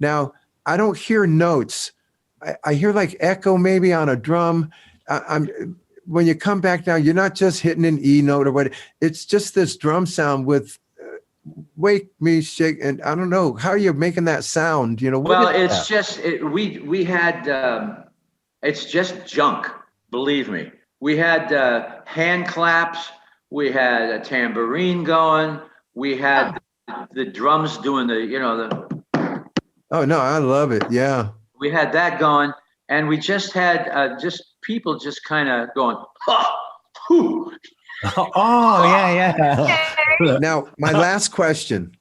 Now, I don't hear notes. I hear like echo maybe on a drum. When you come back down, you're not just hitting an E note or what. It's just this drum sound with wake me shake, and I don't know how you're making that sound, you know. Well, it's just we had it's just junk, believe me. We had hand claps, we had a tambourine going, we had the drums doing the oh no, I love it. Yeah, we had that going, and we just had just people just kind of going whoo. Oh, yeah. Now, my last question.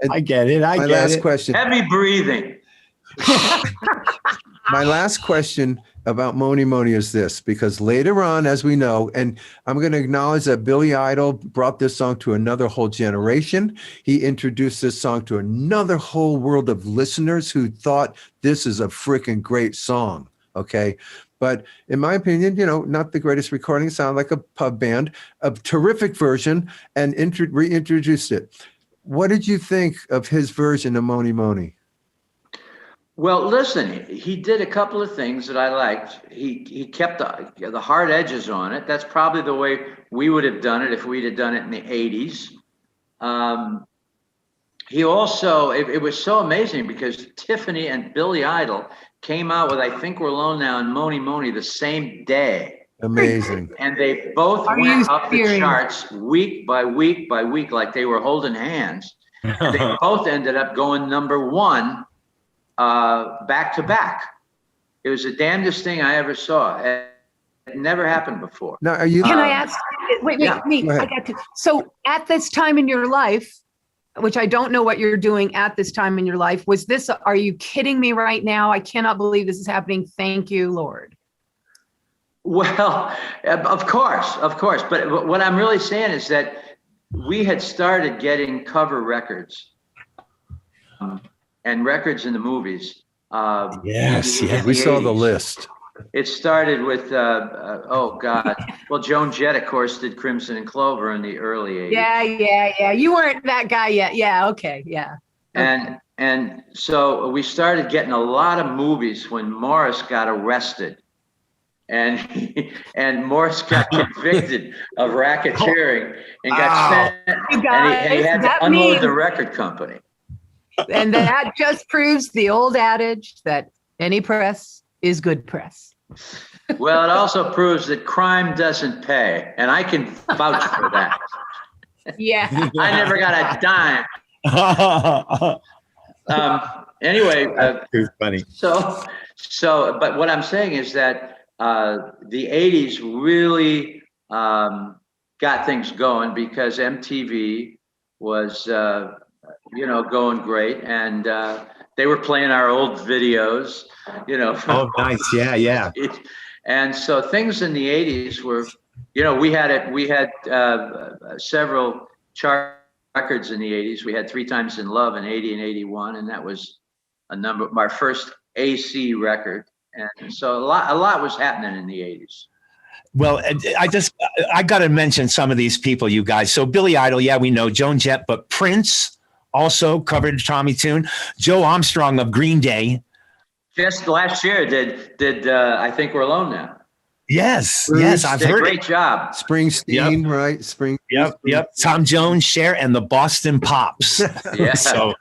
I get it. My last question. Heavy breathing. My last question about Moni Moni is this, because later on, as we know, and I'm going to acknowledge that Billy Idol brought this song to another whole generation. He introduced this song to another whole world of listeners who thought this is a freaking great song. Okay. But in my opinion, you know, not the greatest recording, sound like a pub band, a terrific version, and reintroduced it. What did you think of his version of Moni Moni? Well, listen, he did a couple of things that I liked. He kept the hard edges on it. That's probably the way we would have done it if we'd have done it in the 80s. He also, it was so amazing because Tiffany and Billy Idol came out with I Think We're Alone Now and Moni Moni the same day. Amazing. And they both went up the charts week by week by week, like they were holding hands. And they both ended up going #1 back to back. It was the damnedest thing I ever saw. It never happened before. Now, are you? Can I ask? Wait, yeah, me. I got to. So at this time in your life, which I don't know what you're doing at this time in your life, was this, are you kidding me right now? I cannot believe this is happening. Thank you, Lord. Well, of course. But what I'm really saying is that we had started getting cover records and records in the movies. Yes. We saw the list. It started with, oh God. Well, Joan Jett, of course, did Crimson and Clover in the early 80s. Yeah. You weren't that guy yet. Yeah. Okay. Yeah. And so we started getting a lot of movies when Morris got arrested. And Morris got convicted of racketeering and got sent, and he had to unload the record company. And that just proves the old adage that any press is good press. Well, it also proves that crime doesn't pay, and I can vouch for that. Yeah. I never got a dime. Anyway, Too funny. So, but what I'm saying is that the 80s really got things going because MTV was, going great, and they were playing our old videos, Oh, nice. Yeah. And so things in the 80s were, you know, we had several chart records in the 80s. We had 3 Times in Love in 80 and 81, and that was our first AC record. And so a lot was happening in the 80s. Well, I got to mention some of these people, you guys. So Billy Idol, yeah, we know Joan Jett, but Prince also covered a Tommy tune. Joe Armstrong of Green Day. Just last year did I Think We're Alone Now. Yes, I've did heard a great it. job. Springsteen, Yep. right? Yep. Tom Jones, Cher, and the Boston Pops. Yeah. So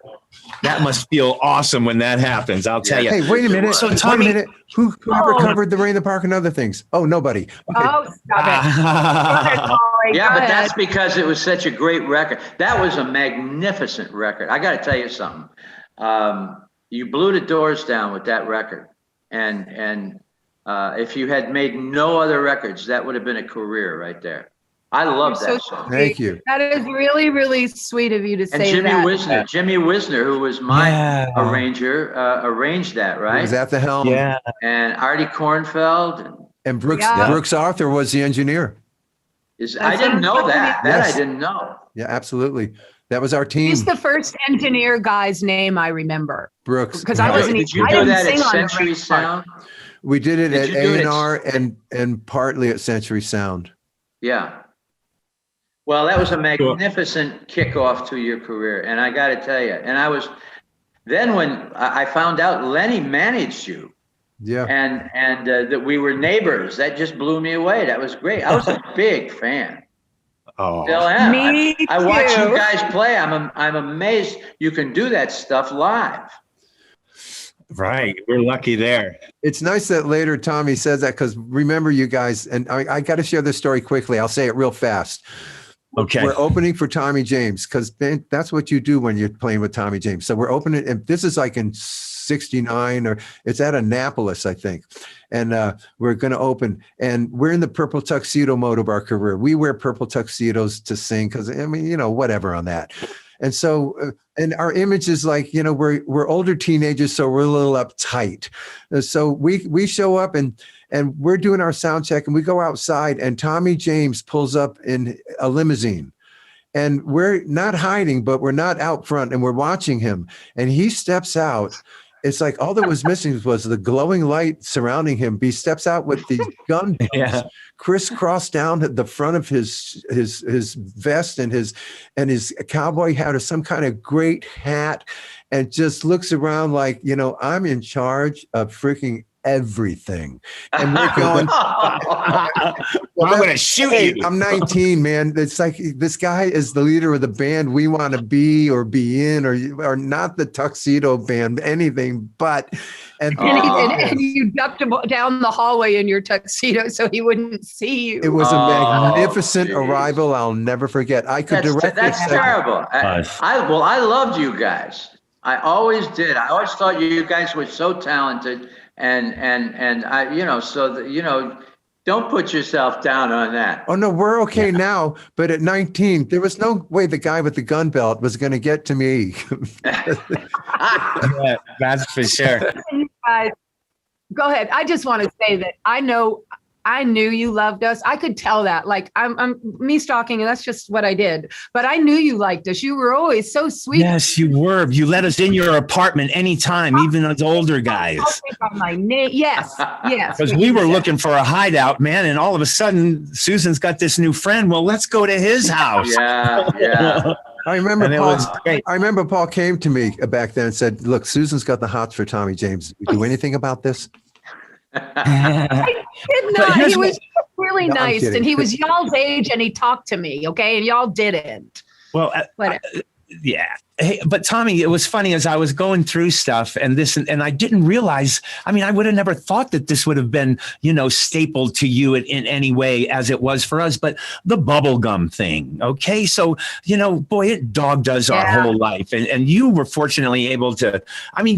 that must feel awesome when that happens. I'll tell you. Hey, wait a minute. So Tommy, wait a minute. Who ever covered The Rain in the Park and Other Things? Oh, nobody. Okay. Oh, stop it. Yeah, but that's because it was such a great record. That was a magnificent record. I got to tell you something. You blew the doors down with that record, and if you had made no other records, that would have been a career right there. I love that song. Thank you. That is really, really sweet of you to say that. Jimmy Wisner, who was my arranger, arranged that, right? He was at the helm. Yeah. And Artie Kornfeld. And Brooks Arthur was the engineer. I didn't know that. Yes. I didn't know. Yeah, absolutely. That was our team. He's the first engineer guy's name I remember. Brooks. Because I wasn't. Did you I do didn't that sing at on the Century record. Sound? We did it at you do it at- A&R and partly at Century Sound. Yeah. Well, that was a magnificent kickoff to your career. And I got to tell you, then when I found out Lenny managed you, Yeah. and that we were neighbors, that just blew me away. That was great. I was a big fan. Oh, Still am. Me I watch too. you guys play. I'm amazed you can do that stuff live. right. We're lucky there. It's nice that later Tommy says that, because remember, you guys, and I got to share this story quickly. I'll say it real fast. Okay. We're opening for Tommy James, because that's what you do when you're playing with Tommy James. So we're opening, and this is like in 69, or it's at Annapolis, I think. And we're going to open, and we're in the purple tuxedo mode of our career. We wear purple tuxedos to sing because, I mean, you know, whatever on that. And so, and our image is like, you know, we're older teenagers, so we're a little uptight. So we show up and we're doing our sound check, and we go outside, and Tommy James pulls up in a limousine. And we're not hiding, but we're not out front, and we're watching him. And he steps out. It's like all that was missing was the glowing light surrounding him. He steps out with these gun belts crisscrossed down at the front of his vest and his cowboy hat, or some kind of great hat, and just looks around like, you know, I'm in charge of freaking everything. And we're going, I'm going to shoot you. I'm 19, man. It's like, this guy is the leader of the band we want to be or be in, or not the tuxedo band, anything but. And you ducked him down the hallway in your tuxedo so he wouldn't see you. it was a magnificent arrival. I'll never forget. I could direct. That's terrible. I loved you guys. I always did. I always thought you guys were so talented. And I, you know, so that, you know, don't put yourself down on that. Oh no, we're okay now. But at 19, there was no way the guy with the gun belt was going to get to me. Yeah, that's for sure. Go ahead. I just want to say that I knew you loved us. I could tell that. Like, I'm me stalking, and that's just what I did. But I knew you liked us. You were always so sweet. Yes, you were. You let us in your apartment anytime, even as older guys. I'll take on my name. Yes. Because we were looking for a hideout, man, and all of a sudden, Susan's got this new friend. Well, let's go to his house. Yeah. I remember And it Paul. was great. I remember Paul came to me back then and said, "Look, Susan's got the hots for Tommy James. We do anything about this?" I did not. here's He was really No, I'm nice, kidding. and he was y'all's age, and he talked to me. Okay, and y'all didn't. Well, Whatever. yeah. Hey, but Tommy, it was funny as I was going through stuff and I didn't realize, I mean, I would have never thought that this would have been, you know, stapled to you in any way as it was for us, but the bubblegum thing. Okay. So, you know, boy, it dogged us our whole life. And you were fortunately able to, I mean,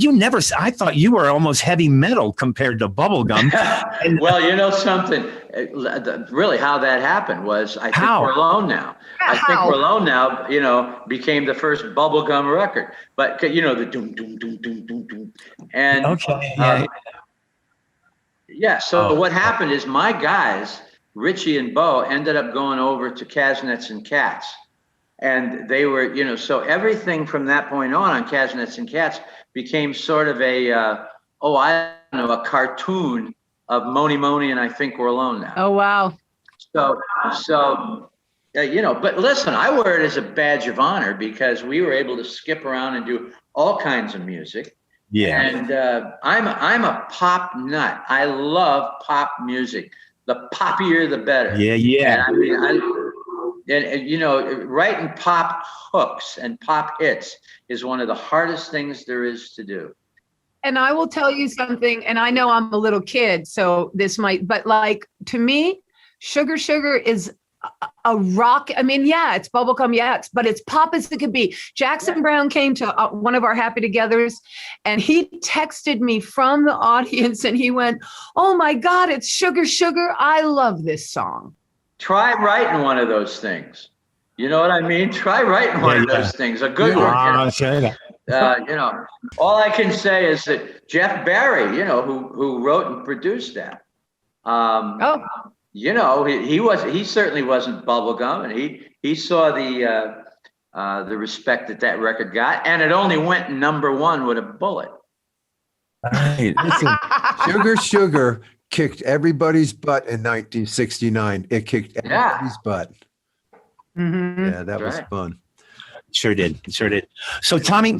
I thought you were almost heavy metal compared to bubblegum. Well, you know something, really how that happened was, I think We're Alone Now. I think We're Alone Now, you know, became the first bubblegum record, but you know, the doom, doom, doom, doom, doom, doom. And Yeah. So what happened is my guys, Richie and Bo, ended up going over to Casnets and Cats. And they were, so everything from that point on Casnets and Cats became sort of a cartoon of Moni Moni and I Think We're Alone Now. Oh, wow. So but listen, I wear it as a badge of honor because we were able to skip around and do all kinds of music. Yeah. And I'm a pop nut. I love pop music. The poppier, the better. Yeah, yeah. And I mean, writing pop hooks and pop hits is one of the hardest things there is to do. And I will tell you something, and I know I'm a little kid, so this might, but like to me, Sugar Sugar is a rock. I mean, yeah, it's bubblegum, but it's pop as it could be. Jackson Brown came to one of our Happy Togethers, and he texted me from the audience, and he went, "Oh my God, it's Sugar Sugar. I love this song." Try writing one of those things. You know what I mean? Try writing one of those things. A good one. All I can say is that Jeff Barry, who wrote and produced that. He certainly wasn't bubblegum, and he saw the respect that record got, and it only went number one with a bullet. Right. Listen, Sugar Sugar kicked everybody's butt in 1969. It kicked everybody's butt. Mm-hmm. Yeah, that was fun. Sure did. So Tommy,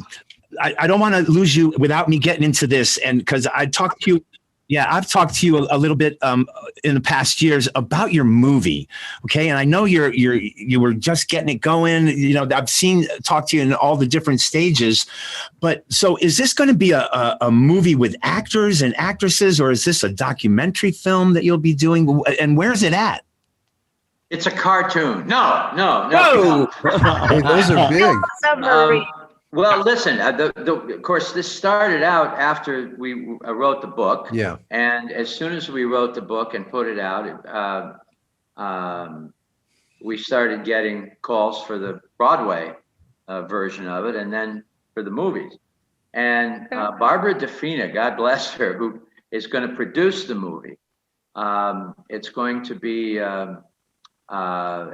I don't want to lose you without me getting into this, and because I've talked to you a little bit in the past years about your movie, okay? And I know you were just getting it going. I've talked to you in all the different stages, but so is this going to be a movie with actors and actresses, or is this a documentary film that you'll be doing? And where's it at? It's a cartoon. No. Hey, those are big. Well, listen, of course, this started out after we wrote the book. Yeah. And as soon as we wrote the book and put it out, we started getting calls for the Broadway version of it, and then for the movies. And Barbara DeFina, God bless her, who is going to produce the movie. It's going to be,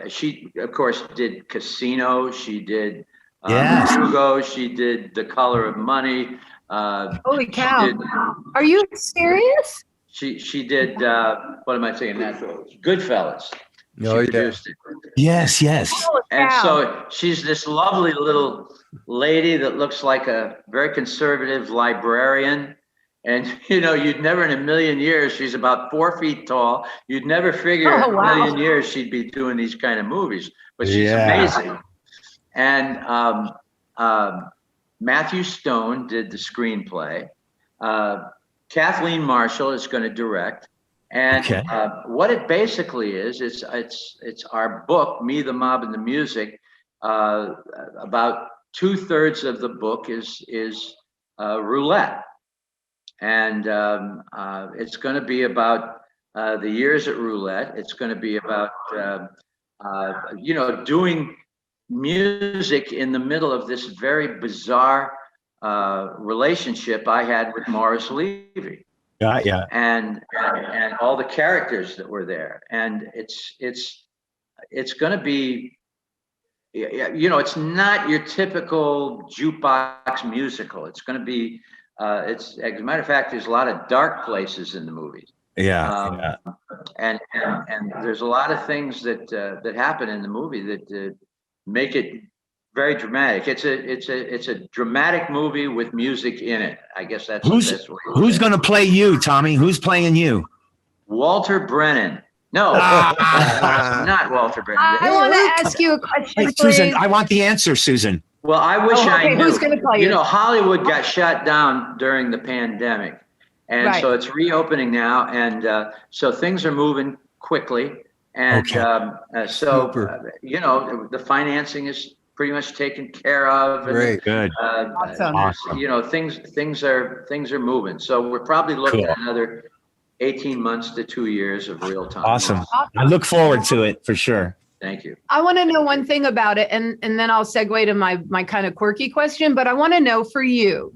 she, of course, did Casino. She did Hugo. She did The Color of Money. Holy cow! Are you serious? She did. What am I saying? Goodfellas. No, she produced it. Yes. And so she's this lovely little lady that looks like a very conservative librarian. And, you'd never in a million years, she's about 4 feet tall. You'd never figure in a million years she'd be doing these kind of movies. But she's amazing. And Matthew Stone did the screenplay. Kathleen Marshall is going to direct. And what it basically is, it's our book, Me, the Mob, and the Music. About 2/3 of the book is Roulette. And it's going to be about the years at Roulette. It's going to be about, doing music in the middle of this very bizarre relationship I had with Morris Levy. Yeah. And all the characters that were there. And it's going to be, it's not your typical jukebox musical. It's going to be, as a matter of fact, there's a lot of dark places in the movie. Yeah. And there's a lot of things that happen in the movie that make it very dramatic. It's a dramatic movie with music in it. I guess that's the best way. Who's going to play you, Tommy? Who's playing you? Walter Brennan. No, not Walter Brennan. I want to ask you a question, please. Susan, I want the answer, Susan. Well, I wish I knew. Who's going to play you? Hollywood got shut down during the pandemic. And so it's reopening now. And so things are moving quickly. And the financing is pretty much taken care of. Great. Good. Awesome. Things are moving. So we're probably looking at another 18 months to 2 years of real time. Awesome. I look forward to it for sure. Thank you. I want to know one thing about it, and then I'll segue to my kind of quirky question, but I want to know for you,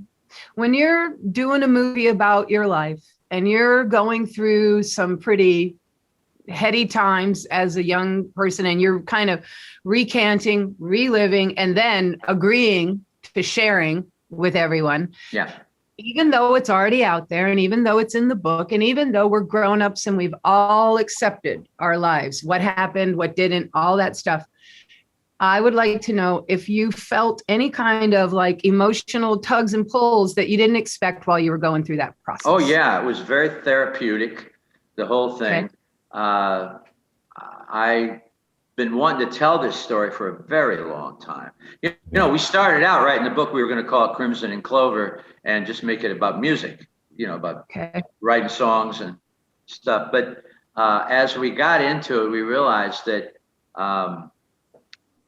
when you're doing a movie about your life and you're going through some pretty heady times as a young person, and you're kind of recanting, reliving, and then agreeing to sharing with everyone. Yeah. Even though it's already out there, and even though it's in the book, and even though we're grown-ups and we've all accepted our lives, what happened, what didn't, all that stuff. I would like to know if you felt any kind of like emotional tugs and pulls that you didn't expect while you were going through that process. Oh yeah, it was very therapeutic, the whole thing. Okay. I've been wanting to tell this story for a very long time. You know, we started out right in the book, we were going to call it Crimson and Clover and just make it about music, you know, about writing songs and stuff. But as we got into it, we realized that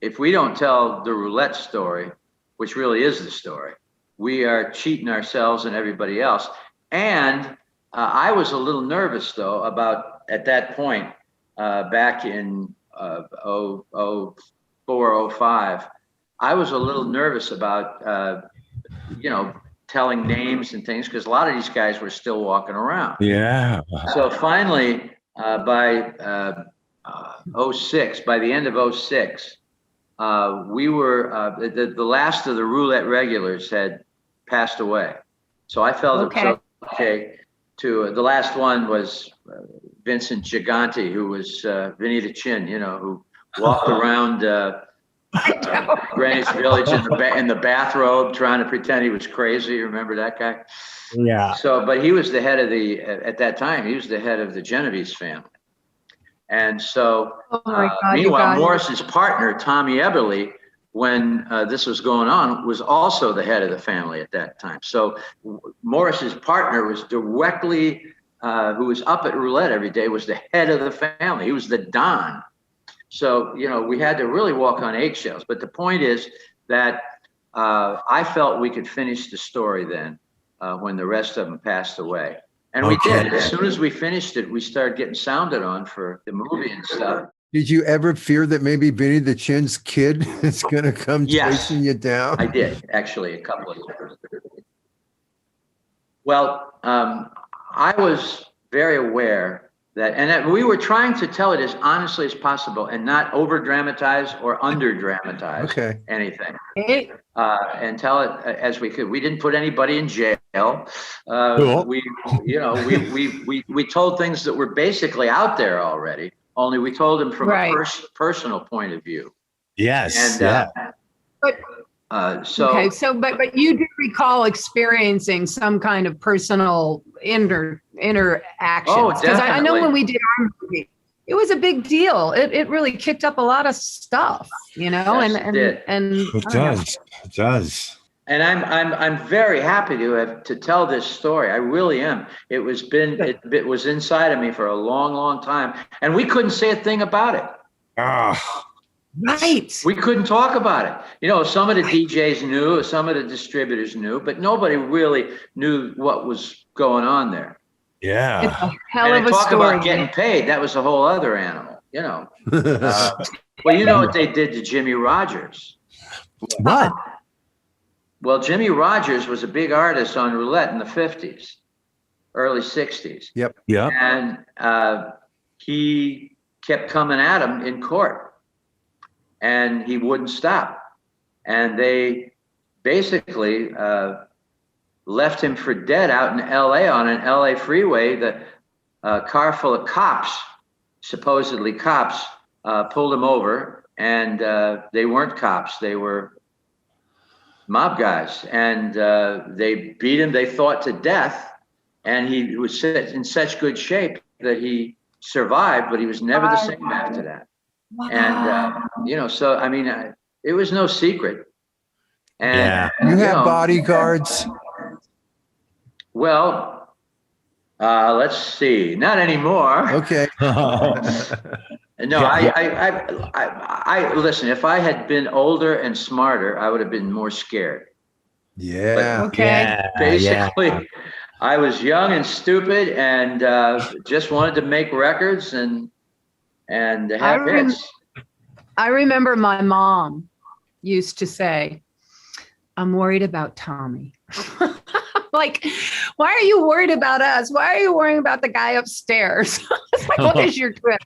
if we don't tell the Roulette story, which really is the story, we are cheating ourselves and everybody else. And I was a little nervous, though, about at that point, back in 04, 05, I was a little nervous about, you know, telling names and things, because a lot of these guys were still walking around. Yeah. So finally, by 06, by the end of 06, we were, the last of the Roulette regulars had passed away. So I felt it was okay to, the last one was Vincent Gigante, who was Vinny the Chin, you know, who walked around Greenwich Village in the bathrobe trying to pretend he was crazy. Remember that guy? Yeah. So, but he was the head of the, at that time, he was the head of the Genovese family. And so, meanwhile, Morris's partner, Tommy Eberly, when this was going on, was also the head of the family at that time. So Morris's partner was directly, who was up at Roulette every day, was the head of the family. He was the Don. So, you know, we had to really walk on eggshells. But the point is that I felt we could finish the story then when the rest of them passed away. And we did. As soon as we finished it, we started getting sounded on for the movie and stuff. Did you ever fear that maybe Vinny the Chin's kid is going to come chasing you down? I did, actually, a couple of times. Well, I was very aware that, and that we were trying to tell it as honestly as possible and not over dramatize or under dramatize anything. And tell it as we could. We didn't put anybody in jail. Cool. We, you know, we told things that were basically out there already. Only we told them from a personal point of view. Yes. And but you do recall experiencing some kind of personal interaction. Oh, because I know definitely. when we did our movie, it was a big deal. It really kicked up a lot of stuff, you know. Yes, and It does. It does. And I'm very happy to tell this story. I really am. It was inside of me for a long, long time, and we couldn't say a thing about it. Right. We couldn't talk about it. You know, some of the DJs knew, some of the distributors knew, but nobody really knew what was going on there. Yeah. It's a hell of a talk story. about getting paid. That was a whole other animal, you know. Well, you know what they did to Jimmy Rogers? What? Well, Jimmy Rogers was a big artist on Roulette in the 50s, early 60s. Yep. And he kept coming at him in court, and he wouldn't stop. And they basically left him for dead out in LA on an LA freeway. The car full of cops, supposedly cops, pulled him over, and they weren't cops. They were mob guys, and they beat him, they thought, to death, and he was in such good shape that he survived, but he was never the same after that. And you know, so I mean, it was no secret. And you have bodyguards? Well, let's see, not anymore. Okay. No, I listen, if I had been older and smarter, I would have been more scared. Yeah. Basically, I was young and stupid and just wanted to make records and have hits. I remember my mom used to say, "I'm worried about Tommy." Like, why are you worried about us? Why are you worrying about the guy upstairs? It's like, what is your trip?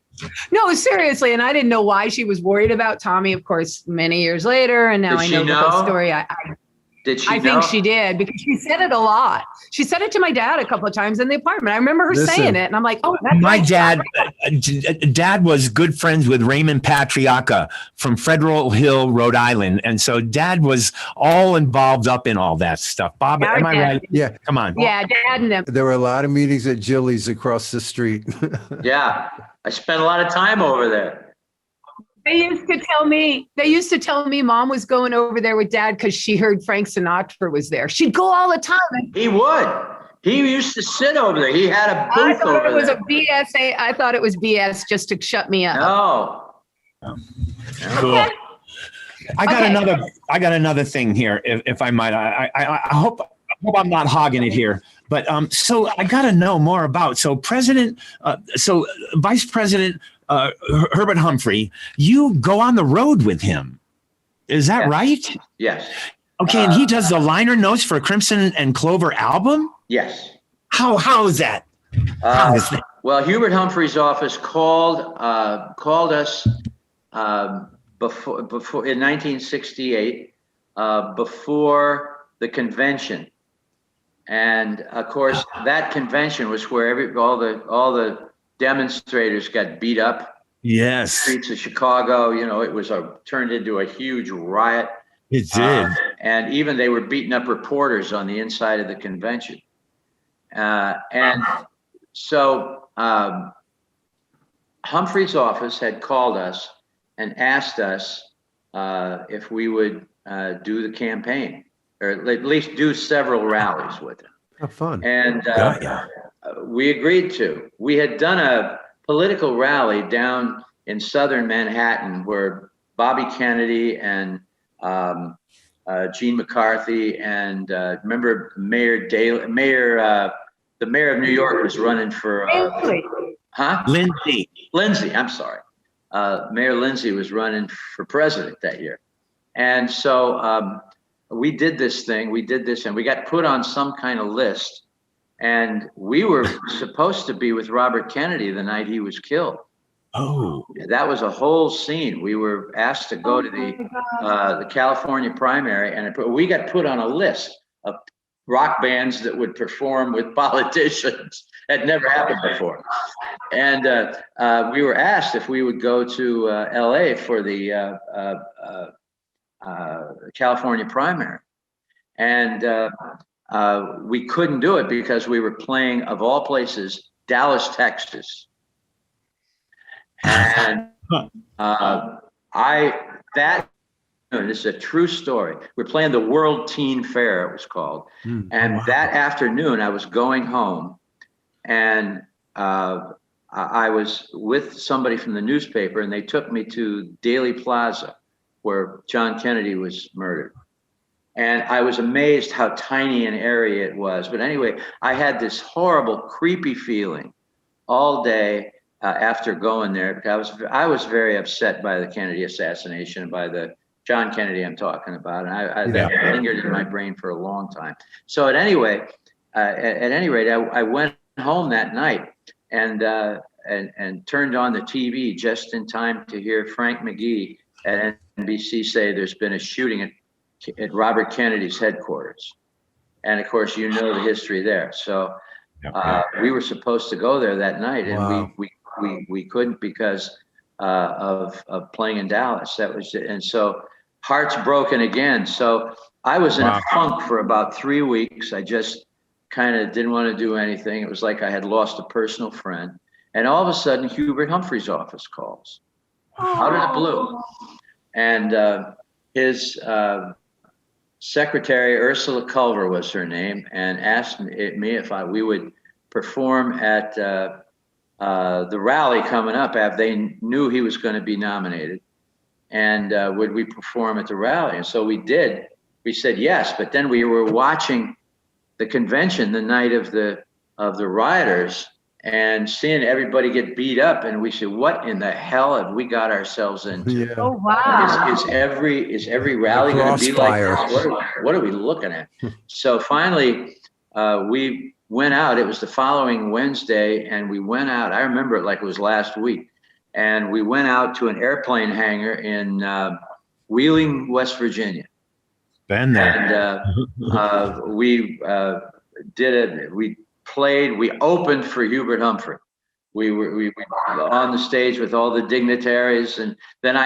No, seriously. And I didn't know why she was worried about Tommy, of course, many years later. And now I know the whole story. Did she I think she did, because she said it a lot. She said it to my dad a couple of times in the apartment. I remember her saying it, and I'm like, oh, that's my right. dad was good friends with Raymond Patriarca from Federal Hill, Rhode Island. And so dad was all involved up in all that stuff. Bob, am I right? Yeah. Come on. Yeah, dad and them. There were a lot of meetings at Jilly's across the street. Yeah, I spent a lot of time over there. They used to tell me mom was going over there with dad because she heard Frank Sinatra was there. She'd go all the time. He would. He used to sit over there. He had a booth over there. I thought it was BS just to shut me up. No. Cool. I got another thing here, if I might. I hope I'm not hogging it here. But so I got to know more about Vice President Herbert Humphrey. You go on the road with him, is that right? Yes. Okay, and he does the liner notes for Crimson and Clover album. Yes. How is that? Well, Hubert Humphrey's office called us before in 1968 before the convention. And of course, that convention was where all the demonstrators got beat up. Yes. Streets of Chicago, it was turned into a huge riot. It did. And even they were beating up reporters on the inside of the convention. And so Humphrey's office had called us and asked us if we would do the campaign, or at least do several rallies with him. How fun. And we agreed to. We had done a political rally down in southern Manhattan where Bobby Kennedy and Gene McCarthy and remember the mayor of New York was running for Lindsay, I'm sorry. Mayor Lindsay was running for president that year. And so we did this, and we got put on some kind of list. And we were supposed to be with Robert Kennedy the night he was killed. Oh, that was a whole scene. We were asked to go to the California primary, and we got put on a list of rock bands that would perform with politicians. Had never happened before. And we were asked if we would go to LA for the California primary. And we couldn't do it because we were playing, of all places, Dallas, Texas. And this is a true story. We're playing the World Teen Fair, it was called. That afternoon, I was going home, and I was with somebody from the newspaper, and they took me to Dealey Plaza, where John Kennedy was murdered. And I was amazed how tiny an area it was. But anyway, I had this horrible, creepy feeling all day after going there, because I was very upset by the Kennedy assassination, by the John Kennedy I'm talking about, and that lingered in my brain for a long time. So at any rate, I went home that night and turned on the TV just in time to hear Frank McGee at NBC say there's been a shooting at Robert Kennedy's headquarters. And of course, you know the history there. So we were supposed to go there that night, and we couldn't because of playing in Dallas. That was it. And so hearts broken again. So I was in a funk for about 3 weeks. I just kind of didn't want to do anything. It was like I had lost a personal friend. And all of a sudden, Hubert Humphrey's office calls out of the blue. And his secretary, Ursula Culver was her name, and asked me if we would perform at the rally coming up. They knew he was going to be nominated, and would we perform at the rally? And so we did. We said yes, but then we were watching the convention the night of the rioters and seeing everybody get beat up, and we said, "What in the hell have we got ourselves into?" Yeah. Oh wow! Is every rally going to be like this? What are we looking at? So finally, we went out. It was the following Wednesday, and we went out. I remember it like it was last week. And we went out to an airplane hangar in Wheeling, West Virginia. Been there. And we did it. We played. We opened for Hubert Humphrey. We were on the stage with all the dignitaries, and then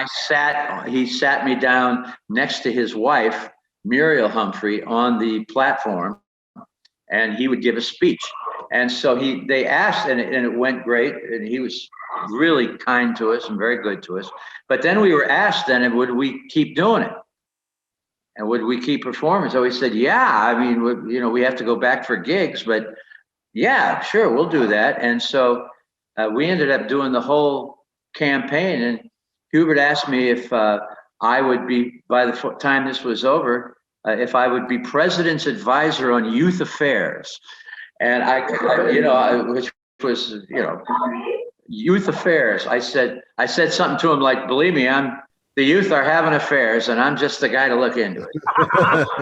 he sat me down next to his wife, Muriel Humphrey, on the platform, and he would give a speech. And so they asked, and it went great, and he was really kind to us and very good to us. But then we were asked then, would we keep doing it? And would we keep performing? So we said, yeah, I mean, we have to go back for gigs, but yeah, sure, we'll do that. And so we ended up doing the whole campaign, and Hubert asked me if I would be, by the time this was over, if I would be president's advisor on youth affairs. And which was, youth affairs. I said something to him like, believe me, the youth are having affairs, and I'm just the guy to look into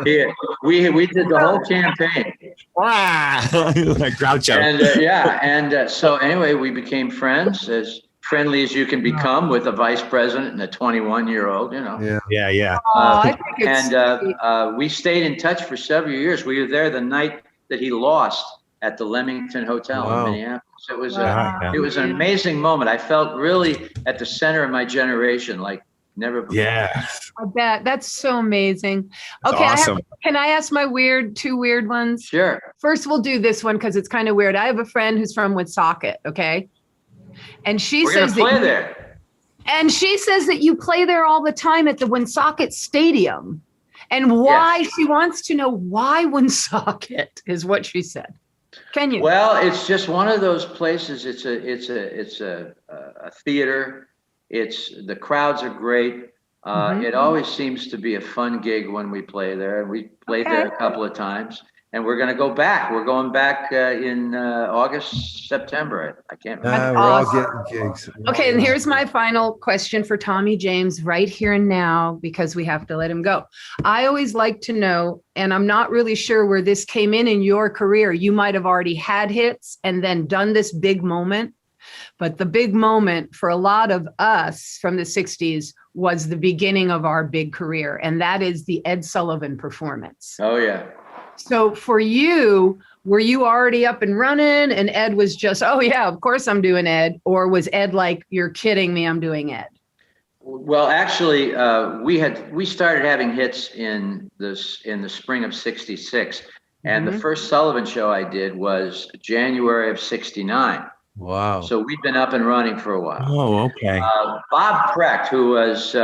it. We did the whole campaign. Wow, like Groucho. And so anyway, we became friends, as friendly as you can become with a vice president and a 21-year-old. Yeah. We stayed in touch for several years. We were there the night that he lost at the Leamington Hotel in Minneapolis. It was an amazing moment. I felt really at the center of my generation, like never before. Yeah. I bet. That's so amazing. Okay. Awesome. Can I ask my two weird ones? Sure. First, we'll do this one because it's kind of weird. I have a friend who's from Woonsocket. Okay. And We're going to play there. And she says that you play there all the time at the Woonsocket Stadium. And why she wants to know why Woonsocket is what she said. Can you? Well, it's just one of those places. It's a theater. The crowds are great. It always seems to be a fun gig when we play there, and we played there a couple of times. And we're going to go back. We're going back in August, September. I can't remember. We're all getting gigs. Okay, and here's my final question for Tommy James right here and now, because we have to let him go. I always like to know, and I'm not really sure where this came in your career. You might have already had hits and then done this big moment. But the big moment for a lot of us from the 60s was the beginning of our big career. And that is the Ed Sullivan performance. Oh, yeah. So for you, were you already up and running and Ed was just, oh yeah, of course I'm doing Ed? Or was Ed like, you're kidding me, I'm doing Ed? Well, actually, we started having hits in the spring of '66. And the first Sullivan show I did was January of '69. Wow. So we've been up and running for a while. Oh, okay. Bob Precht, who was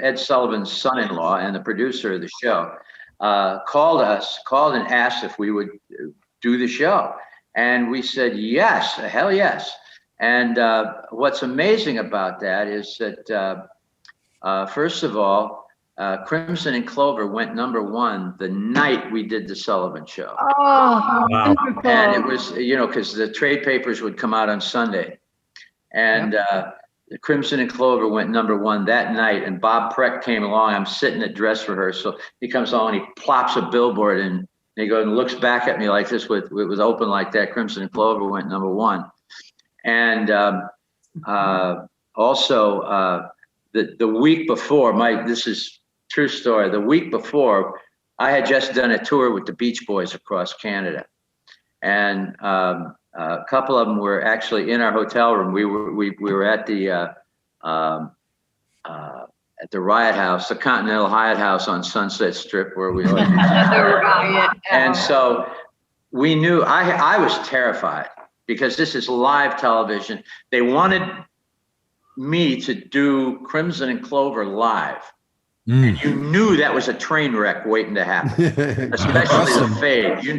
Ed Sullivan's son-in-law and the producer of the show, called and asked if we would do the show. And we said, yes, hell yes. And what's amazing about that is that, first of all, Crimson and Clover went #1 the night we did the Sullivan show. Oh, wow. And it was, because the trade papers would come out on Sunday. And the Crimson and Clover went #1 that night. And Bob Precht came along. I'm sitting at dress rehearsal. He comes along and he plops a billboard and he goes and looks back at me like this with it was open like that. Crimson and Clover went #1. And also the week before, this is true story. The week before, I had just done a tour with the Beach Boys across Canada, and a couple of them were actually in our hotel room. We were at the Riot House, the Continental Hyatt House on Sunset Strip, where we always And so we knew I was terrified because this is live television. They wanted me to do Crimson and Clover live. And you knew that was a train wreck waiting to happen, especially the fade. You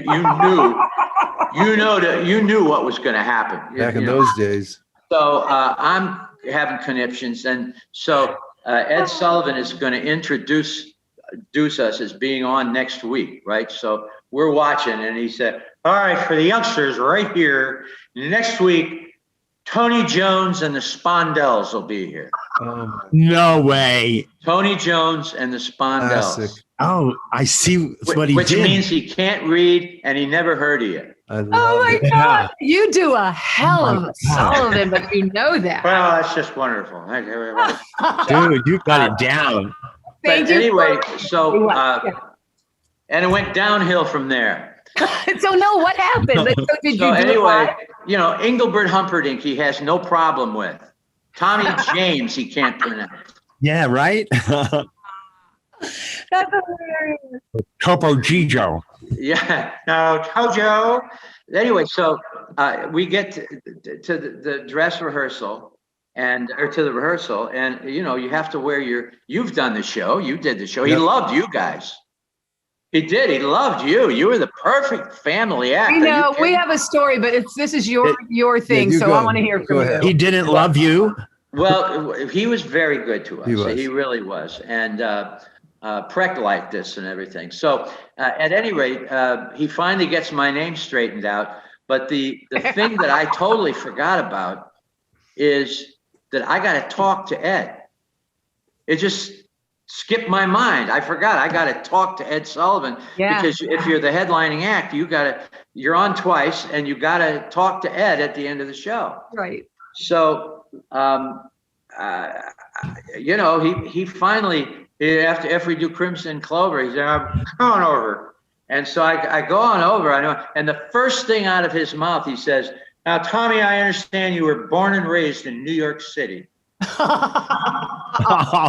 knew what was going to happen back in those days. So I'm having conniptions, and so Ed Sullivan is going to introduce us as being on next week, right? So we're watching, and he said, "All right, for the youngsters, right here next week, Tony Jones and the Shondells will be here." No way. Tony Jones and the Shondells. Oh, I see what he which did. means he can't read and he never heard of you. I love Oh my it. God. You do a hell Oh of my a God. Sullivan, but you know that. Well, that's just wonderful. Thank you very much. Dude, you got it down. Thank But you. anyway, so Yeah. and it went downhill from there. So no, what happened? So did So you do it anyway, live? you know, Engelbert Humperdinck, he has no problem with. Tommy James, he can't pronounce. Yeah, right? That's hilarious. Topo Gigio. Yeah, no, Tojo. Anyway, so we get to the dress rehearsal or to the rehearsal, and you know, you have to wear you've done the show, you did the show. He Yep. loved you guys. He did. He loved you. You were the perfect family act. You Are you know, we kidding? have a story, but this is your thing, you so go. I want to hear Go from ahead. you. He didn't love you. Well, he was very good to us. He was. He really was. And Preck liked this and everything. So at any rate, he finally gets my name straightened out. But the thing that I totally forgot about is that I got to talk to Ed. It just skipped my mind. I forgot. I got to talk to Ed Sullivan because if you're the headlining act, you're on twice and you got to talk to Ed at the end of the show. Right. So, you know, he finally, after we do Crimson Clover, he said, I'm going over. And so I go on over, and the first thing out of his mouth, he says, now, Tommy, I understand you were born and raised in New York City.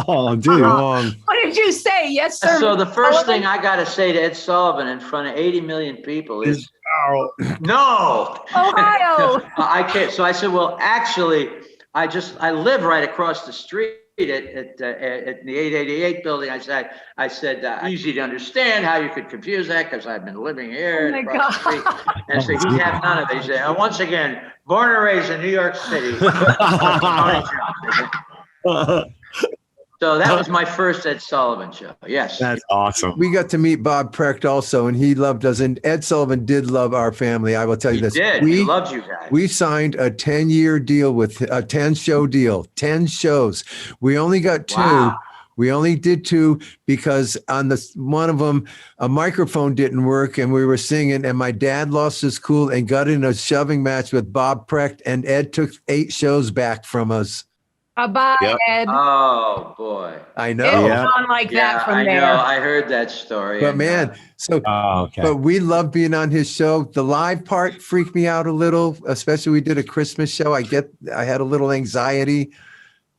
Oh, dude. Wrong. What did you say? Yes, sir. So the first Sullivan? thing I got to say to Ed Sullivan in front of 80 million people is, no. Ohio. I can't. So I said, well, actually, I live right across the street at the 888 building. I said, easy to understand how you could confuse that because I've been living here. Oh my across the street. And so he had none of it. He said, once again, born and raised in New York City. So that was my first Ed Sullivan show. Yes. That's awesome. We got to meet Bob Precht also, and he loved us. And Ed Sullivan did love our family. I will tell you He this. did. He loved you guys. We signed a 10-year deal with a 10-show deal, 10 shows. We only got 2. Wow. We only did 2 because on one of them, a microphone didn't work and we were singing, and my dad lost his cool and got in a shoving match with Bob Precht, and Ed took 8 shows back from us. Bye, Yep. Ed. Oh boy. I It's know. Yeah. gone like that from I there. know. I heard that story. But And, man, so Oh, okay. but we love being on his show. The live part freaked me out a little, especially we did a Christmas show. I had a little anxiety.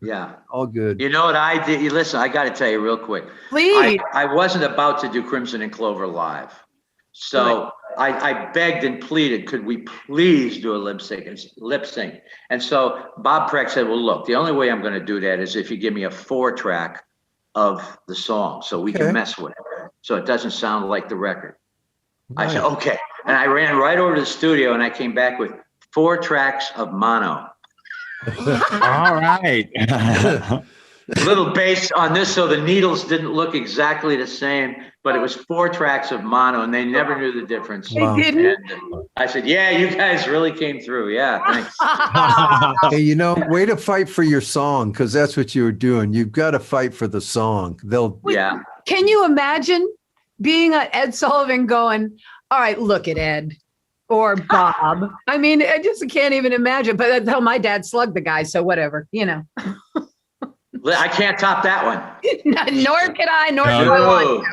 yeah. All good. You know what I did? Listen, I got to tell you real quick. Please. I wasn't about to do Crimson and Clover live. So I begged and pleaded, could we please do a lip sync? And so Bob Precht said, well, look, the only way I'm going to do that is if you give me a 4-track of the song so we Okay. can mess with it. So it doesn't sound like the record. I said, Right. okay. And I ran right over to the studio and I came back with 4 tracks of mono. All right. A little bass on this so the needles didn't look exactly the same, but it was 4 tracks of mono and they never knew the difference. They Wow. didn't. And I said, yeah, you guys really came through. Yeah, thanks. Hey, way to fight for your song, because that's what you were doing. You've got to fight for the song. Yeah. Can you imagine being a Ed Sullivan going, all right, look at Ed or Bob? I mean, I just can't even imagine. But that's how my dad slugged the guy. So whatever, I can't top that one. Nor can I, nor do I No. want to.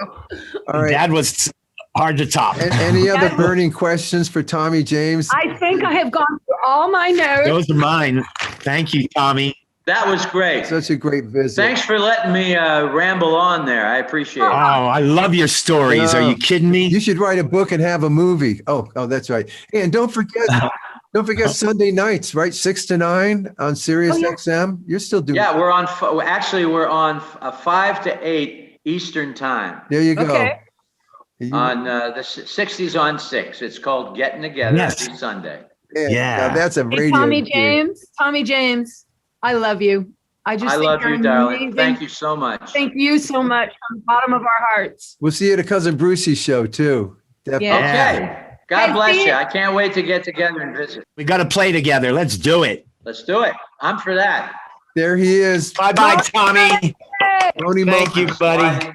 All right. Dad was hard to top. Any other burning questions for Tommy James? I think I have gone through all my notes. Those are mine. Thank you, Tommy. That was great. Such a great visit. Thanks for letting me ramble on there. I appreciate Oh, it. I love your stories. Are you kidding me? You should write a book and have a movie. Oh, that's right. And don't forget Sunday nights, right? 6 to 9 on Sirius XM. You're still doing. Yeah, we're on 5 to 8 Eastern time. There you go. Okay. On the 60s on 6. It's called Getting Together Yes. every Sunday. Yeah. Now that's a Hey, radio. Tommy gig. James, I love you. I I think love you're you, darling. amazing. Thank you so much. Thank you so much from the bottom of our hearts. We'll see you at a Cousin Brucey show too. Definitely. Yeah. Okay. God Hey, bless see you. you. I can't wait to get together and visit. We got to play together. Let's do it. Let's do it. I'm for that. There he is. Bye-bye, Tommy. Tony Thank you, buddy. Bye.